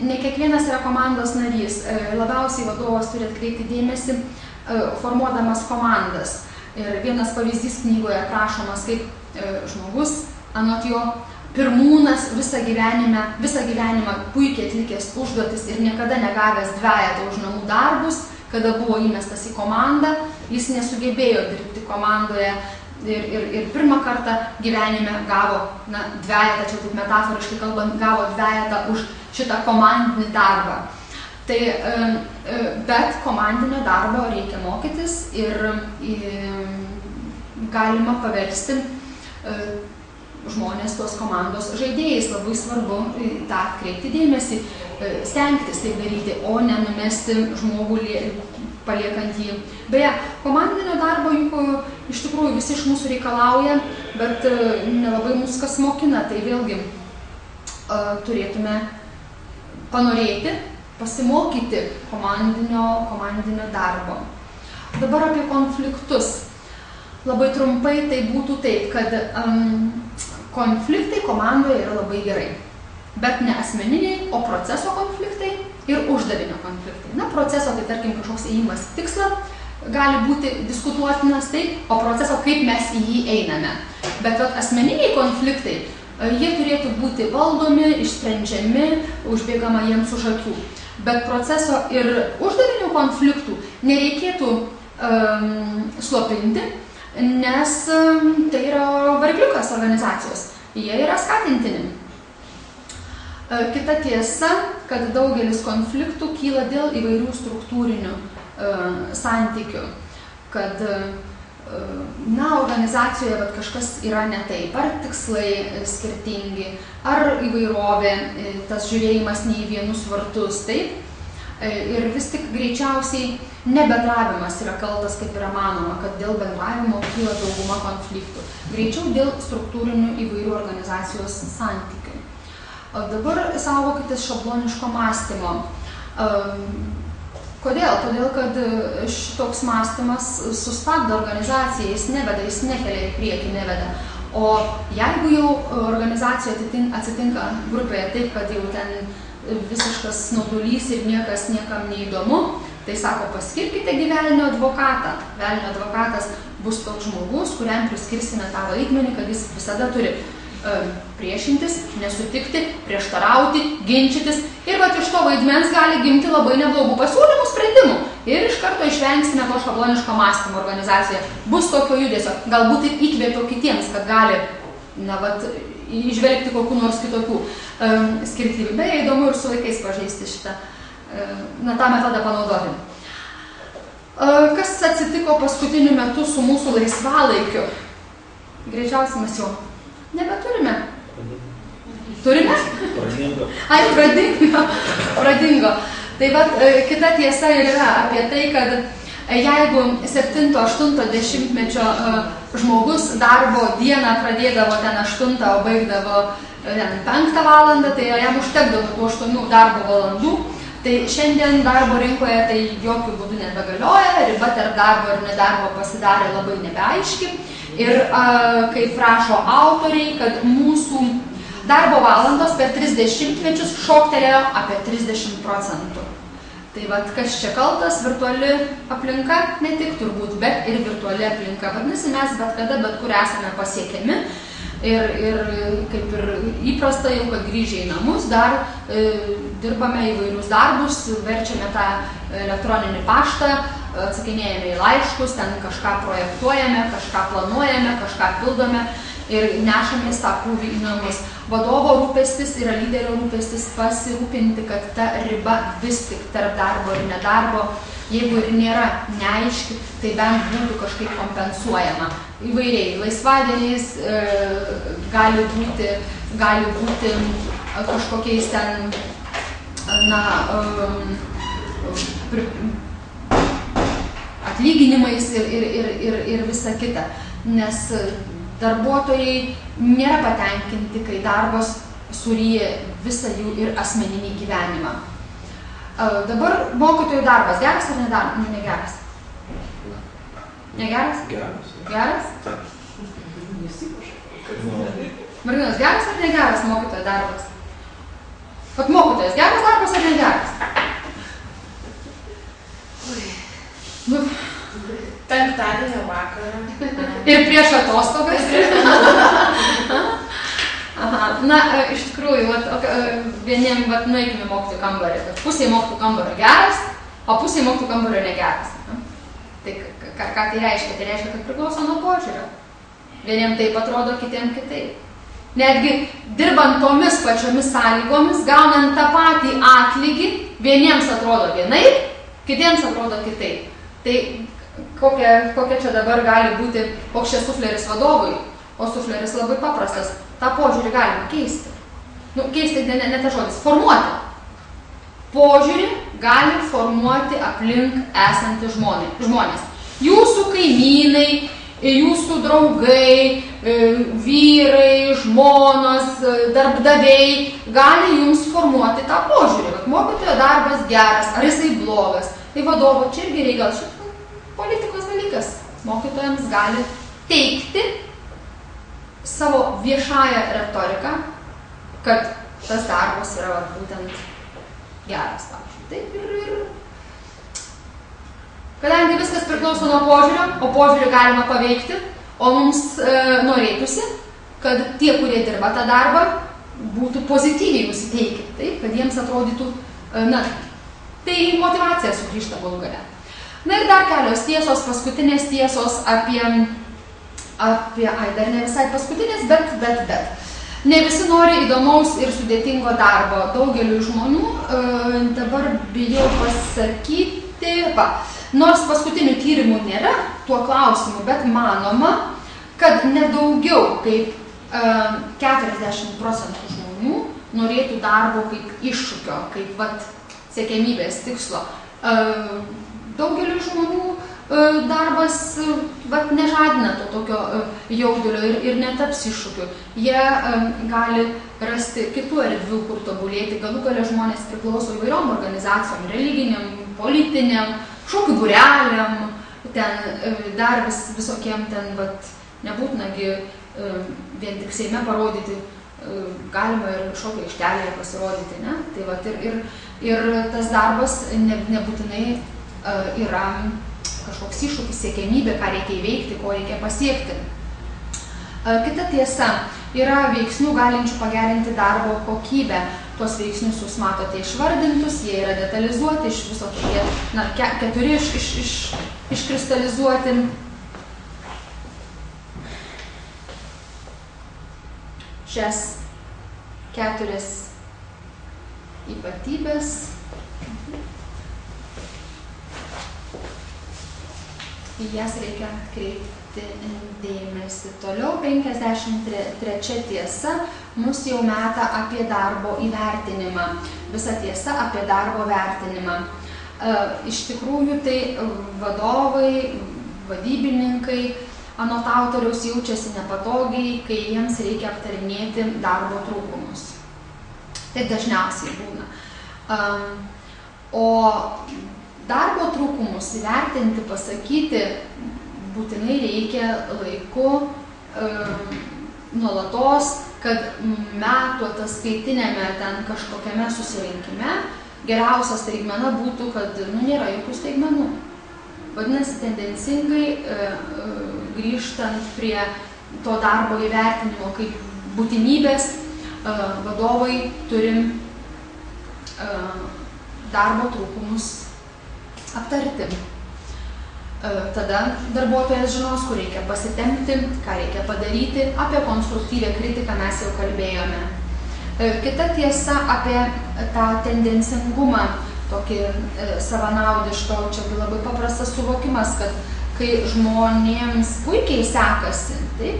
S1: Ne kiekvienas yra komandos narys, labiausiai vadovas turi atkreipti dėmesį formuodamas komandas. Ir vienas pavyzdys knygoje aprašomas, kaip žmogus, anot jo, pirmūnas visą gyvenimą puikiai atlikęs užduotis ir niekada negavęs dvejetą už namų darbus, kada buvo įmestas į komandą, jis nesugebėjo dirbti komandoje ir pirmą kartą gyvenime gavo dvejetą, čia taip metaforiškai kalbant, gavo dvejetą už šitą komandinį darbą. Tai, bet komandinio darbo reikia mokytis ir galima paversti žmonės tos komandos žaidėjais. Labai svarbu tą atkreipti dėmesį, stengtis tai daryti, o ne numesti žmogų paliekant jį. Beje, komandinio darbo juk iš tikrųjų visi iš mūsų reikalauja, bet nelabai mus kas mokina, tai vėlgi turėtume panorėti, pasimokyti komandinio darbo. Dabar apie konfliktus. Labai trumpai tai būtų taip, kad konfliktai komandoje yra labai gerai, bet ne asmeniniai, o proceso konfliktai ir uždavinio konfliktai. Na, proceso tai tarkim kažkoks ėjimas tikslą gali būti diskutuotinas taip, o proceso kaip mes į jį einame. Bet asmeniniai konfliktai, jie turėtų būti valdomi, išsprendžiami, užbėgama jiems už akių. Bet proceso ir uždavinių konfliktų nereikėtų slopinti, nes tai yra varikliukas organizacijos. Jie yra skatintini. Kita tiesa, kad daugelis konfliktų kyla dėl įvairių struktūrinių santykių, kad organizacijoje kažkas yra ne taip, ar tikslai skirtingi, ar įvairovė, tas žiūrėjimas ne į vienus vartus, taip. Ir vis tik greičiausiai ne bendravimas yra kaltas, kaip yra manoma, kad dėl bendravimo kyla dauguma konfliktų. Greičiau dėl struktūrinių įvairių organizacijos santykių. Dabar saugokitės šabloniško mąstymo. Kodėl? Todėl, kad šitoks mąstymas sustabdo organizaciją, jis neveda, jis nekelia į priekį, neveda. O jeigu jau organizacijoje atsitinka grupėje taip, kad jau ten visiškas snaudulys ir niekas niekam neįdomu, tai sako, paskirkite velnio advokatą. Velnio advokatas bus toks žmogus, kuriam priskirsime tą vaidmenį, kad jis visada turi priešintis, nesutikti, prieštarauti, ginčytis. Ir iš to vaidmens gali gimti labai neblogų pasiūlymų, sprendimų. Ir iš karto išvengsime to šabloniško mąstymo organizacijoje. Bus tokio judesio, galbūt ir įkvėpio kitiems, kad gali įžvelgti kokių nors kitokių skirtybių. Beje, įdomu ir su vaikais pažaisti šitą, tą metodą panaudoti. Kas atsitiko paskutiniu metu su mūsų laisvalaikiu? Greičiausiai mes jo nebeturime. Turime?
S2: Pradingo.
S1: Ai, pradingo. Tai kita tiesa yra apie tai, kad jeigu 7-8 mečio žmogus darbo dieną pradėdavo ten 8, o baigdavo 5 valandą, tai jam užtekdavo tų 8 darbo valandų. Tai šiandien darbo rinkoje tai jokių būdų nebegalioja, riba tarp darbo ir nedarbo pasidarė labai nebeaiški. Ir kaip rašo autoriai, kad mūsų darbo valandos per 30 mečius šoktelėjo apie 30%. Tai vat, kas čia kaltas, virtuali aplinka, ne tik turbūt, bet ir virtuali aplinka. Vadinasi, mes bet kada, bet kur esame pasiekiami ir kaip ir įprasta jau, kad grįžę į namus, dar dirbame įvairius darbus, verčiame tą elektroninį paštą, atsakinėjame į laiškus, ten kažką projektuojame, kažką planuojame, kažką pildome ir nešamės tą krūvį į namus. Vadovo rūpestis yra lyderio rūpestis pasirūpinti, kad ta riba vis tik tarp darbo ir nedarbo, jeigu ir nėra neaiški, tai bent būtų kažkaip kompensuojama. Įvairiai, laisvadieniais gali būti kažkokiais ten, atlyginimais ir visa kita, nes darbuotojai nėra patenkinti, kai darbas suryja visą jų ir asmeninį gyvenimą. Dabar mokytojų darbas geras ar negeras? Negeras?
S2: Geras.
S1: Geras? Marginas, geras ar negeras mokytojo darbas? Vat mokytojas, geras darbas ar negeras?
S3: Penktadienio vakarą.
S1: Ir prieš atostogas. Na, iš tikrųjų, vieniem nueikime mokytojų kambarį. Pusė mokytojų kambario geras, o pusė mokytojų kambario negeras. Tai ką tai reiškia? Tai reiškia, kad priklauso nuo požiūrio. Vieniem taip atrodo, kitiem kitaip. Netgi dirbant tomis pačiomis sąlygomis, gaunant tą patį atlygį, vieniems atrodo vienaip, kitiems atrodo kitaip. Tai kokia čia dabar gali būti, koks čia sufleris vadovui, o sufleris labai paprastas. tą požiūrį galima keisti. Nu, keisti ne ta žodis, formuoti. Požiūrį gali formuoti aplink esantys žmonės. Jūsų kaimynai, jūsų draugai, vyrai, žmonos, darbdaviai gali jums formuoti tą požiūrį. Vat mokytojo darbas geras, ar jisai blogas. Tai vadovo čia irgi reikia, gal šitą politikos dalykas. Mokytojams gali teikti savo viešąją retoriką, kad tas darbas yra būtent geras, pavyzdžiui. Taip ir kadangi viskas priklauso nuo požiūrio, o požiūrį galima paveikti, o mums norėtųsi, kad tie, kurie dirba tą darbą, būtų pozityviai nusiteikę, taip, kad jiems atrodytų, tai motyvacija sugrįžta galų gale. Na ir dar kelios tiesos, paskutinės tiesos apie dar ne visai paskutinės, bet. Ne visi nori įdomaus ir sudėtingo darbo. Daugeliu žmonių dabar bijau pasakyti, nors paskutinių tyrimų nėra tuo klausimu, bet manoma, kad nedaugiau kaip 40% žmonių norėtų darbo kaip iššūkio, kaip siekiamybės tikslo. Daugeliu žmonių darbas nežadina to tokio jaudulio ir netaps iššūkiu. Jie gali rasti kitų erdvių, kur tobulėti. Galų gale žmonės priklauso įvairiom organizacijom, religiniam, politiniam, šokių būreliam, dar visokiem nebūtinagi vien tik Seime parodyti, galima ir šokio aikštelėje pasirodyti, ne? Tai ir tas darbas nebūtinai yra kažkoks iššūkis, siekiamybė, ką reikia įveikti, ko reikia pasiekti. Kita tiesa, yra veiksnių galinčių pagerinti darbo kokybę. Tuos veiksnius jūs matote išvardintus, jie yra detalizuoti, iš viso tokie, 4 iškristalizuoti. Šias 4 ypatybės. Į jas reikia kreipti dėmesį. Toliau 53 tiesa mus jau meta apie darbo įvertinimą. Visa tiesa apie darbo vertinimą. Iš tikrųjų, tai vadovai, vadybininkai, anot autoriaus jaučiasi nepatogiai, kai jiems reikia aptarinėti darbo trūkumus. Tai dažniausiai būna. O darbo trūkumus įvertinti, pasakyti, būtinai reikia laiku, nuolatos, kad metų ataskaitinėme kažkokiame susirinkime geriausia staigmena būtų, kad nėra jokių staigmenų. Vadinasi, tendencingai grįžtant prie to darbo įvertinimo kaip būtinybės, vadovai turim darbo trūkumus aptarti. Tada darbuotojas žinos, kur reikia pasitempti, ką reikia padaryti, apie konstruktyvę kritiką mes jau kalbėjome. Kita tiesa apie tą tendencingumą, tokį savanaudišką, čia labai paprastas suvokimas, kad kai žmonėms puikiai sekasi, taip,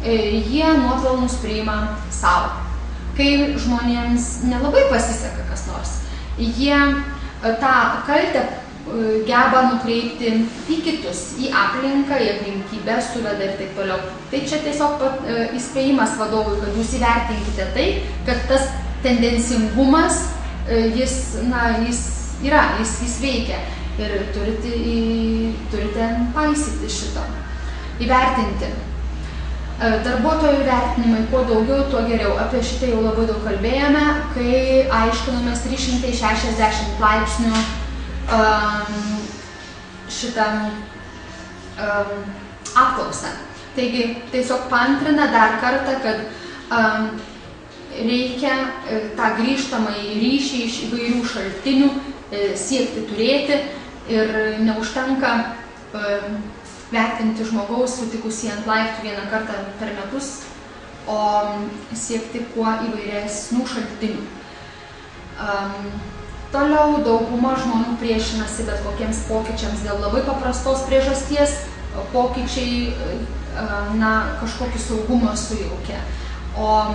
S1: jie nuopelnus priima savo. Kai žmonėms nelabai pasiseka kas nors, jie tą kaltę geba nukreipti į kitus, į aplinką, į aplinkybę, suveda ir taip toliau. Tai čia tiesiog įspėjimas vadovui, kad jūs įvertinkite tai, kad tas tendencingumas, jis veikia ir turite paisyti šito, įvertinti. Darbuotojų vertinimai, kuo daugiau, tuo geriau. Apie šitą jau labai daug kalbėjome, kai aiškinomės 360 laipsnių šitą apklausą. Taigi, tiesiog paantrina dar kartą, kad reikia tą grįžtamąjį ryšį iš įvairių šaltinių siekti turėti ir neužtenka vertinti žmogaus sutikusį ant laiptų vieną kartą per metus, o siekti kuo įvairesnių šaltinių. Toliau dauguma žmonių priešinasi bet kokiems pokyčiams dėl labai paprastos priežasties. Pokyčiai kažkokį saugumą sujaukia. O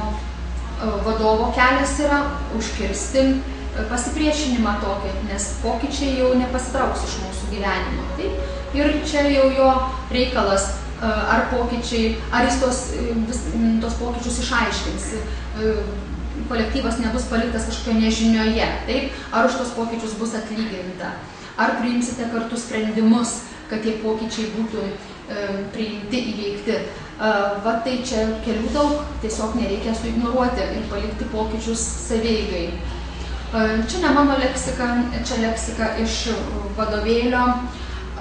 S1: vadovo kelias yra užkirsti pasipriešinimą tokį, nes pokyčiai jau nepasitrauks iš mūsų gyvenimo. Taip? Ir čia jau jo reikalas, ar pokyčiai, ar jis tos pokyčius išaiškins. Kolektyvas nebus paliktas kažkokio nežinioje, taip? Ar už tos pokyčius bus atlyginta, ar priimsite kartu sprendimus, kad tie pokyčiai būtų priimti, įveikti. Tai čia kelių daug, tiesiog nereikia suignoruoti ir palikti pokyčius savieigai. Čia ne mano leksika, čia leksika iš vadovėlio,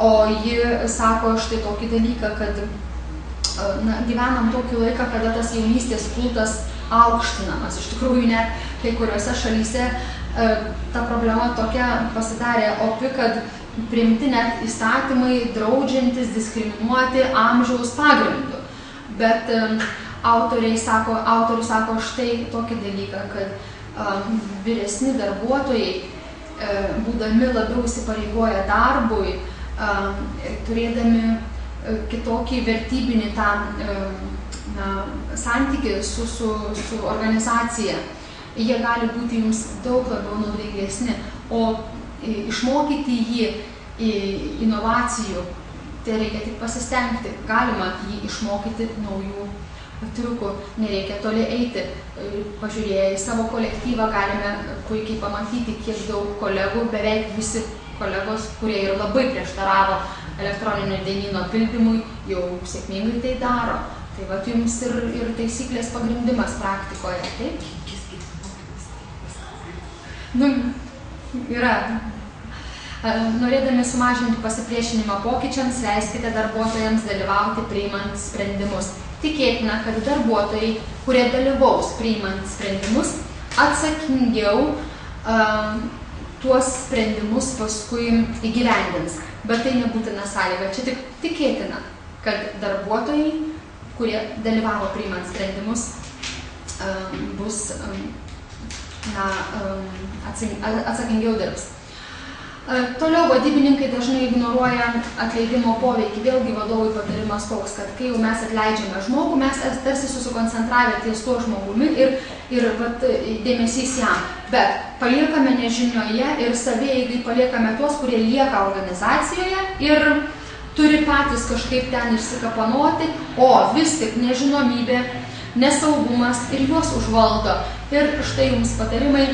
S1: o ji sako štai tokį dalyką, kad gyvenam tokį laiką, kada tas jaunystės kultas aukštinamas. Iš tikrųjų, net kai kuriuose šalyse ta problema tokia pasidarė opi, kad priimti net įstatymai draudžiantis diskriminuoti amžiaus pagrindu. Bet autorius sako štai tokį dalyką, kad vyresni darbuotojai, būdami labiau įsipareigoję darbui, turėdami kitokį vertybinį tą santykį su organizacija, jie gali būti jums daug labiau naudingesni, o išmokyti jį inovacijų, tai reikia tik pasistengti. Galima jį išmokyti naujų triukų, nereikia toli eiti. Pažiūrėję į savo kolektyvą galime puikiai pamatyti, kiek daug kolegų, beveik visi kolegos, kurie ir labai prieštaravo elektroninio dienyno pildymui, jau sėkmingai tai daro. Tai vat jums ir taisyklės pagrindimas praktikoje, taip? Yra. Norėdami sumažinti pasipriešinimą pokyčiams, leiskite darbuotojams dalyvauti priimant sprendimus. Tikėtina, kad darbuotojai, kurie dalyvaus priimant sprendimus, atsakingiau tuos sprendimus paskui įgyvendins. Bet tai nebūtina sąlyga. Čia tik tikėtina, kad darbuotojai, kurie dalyvavo priimant sprendimus, bus atsakingiau dirbs. Toliau vadybininkai dažnai ignoruoja atleidimo poveikį. Vėlgi vadovui patarimas toks, kad kai jau mes atleidžiame žmogų, mes tarsi susikoncentravę ties tuo žmogumi ir dėmesys jam. Bet paliekame nežinioje ir savieigai paliekame tuos, kurie lieka organizacijoje ir turi patys kažkaip ten išsikapanoti, o vis tik nežinomybė, nesaugumas ir juos užvaldo. Ir štai jums patarimai,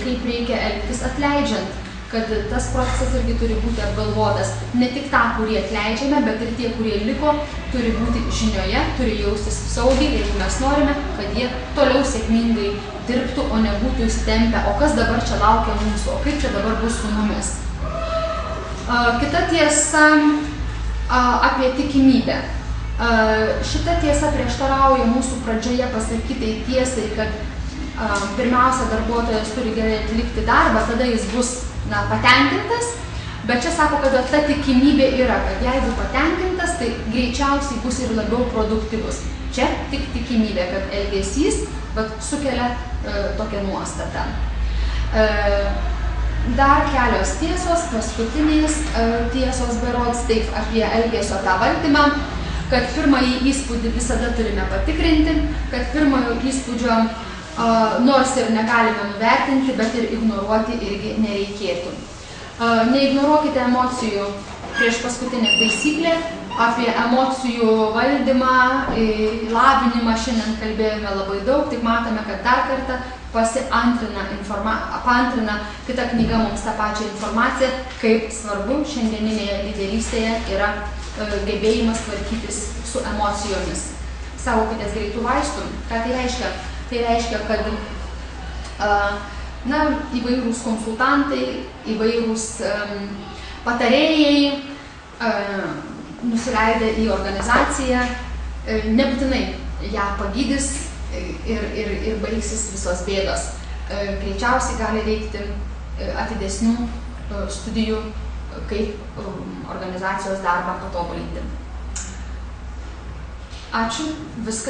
S1: kaip reikia elgtis atleidžiant. kad tas procesas irgi turi būti apgalvotas. Ne tik tą, kurį atleidžiame, bet ir tie, kurie liko, turi būti žinioje, turi jaustis saugiai, jeigu mes norime, kad jie toliau sėkmingai dirbtų, o nebūtų įstempę, o kas dabar čia laukia mūsų, o kaip čia dabar bus su mumis. Kita tiesa apie tikimybę. Šita tiesa prieštarauja mūsų pradžioje pasakytai tiesai, kad pirmiausia, darbuotojas turi gerai atlikti darbą, tada jis bus patenkintas, bet čia sako, kad ta tikimybė yra, kad jeigu patenkintas, tai greičiausiai bus ir labiau produktyvus. Čia tik tikimybė, kad elgesys sukelia tokią nuostatą. Dar kelios tiesos, paskutinės tiesos berods, taip apie elgesio tą valdymą, kad pirmąjį įspūdį visada turime patikrinti, kad pirmojo įspūdžio nors ir negalime nuvertinti, bet ir ignoruoti irgi nereikėtų. Neignoruokite emocijų. Prieš paskutinę taisyklę apie emocijų valdymą, lavinimą šiandien kalbėjome labai daug, tik matome, kad dar kartą paantrina kita knyga mums tą pačią informaciją, kaip svarbu šiandieninėje lyderystėje yra gebėjimas tvarkytis su emocijomis. Saugokitės greitų vaistų. Ką tai reiškia? Tai reiškia, kad įvairūs konsultantai, įvairūs patarėjai nusileidę į organizaciją, nebūtinai ją pagydys ir baigsis visos bėdos. Greičiausiai gali reikti atidesnių studijų, kaip organizacijos darbą patobulinti. Ačiū, viskas.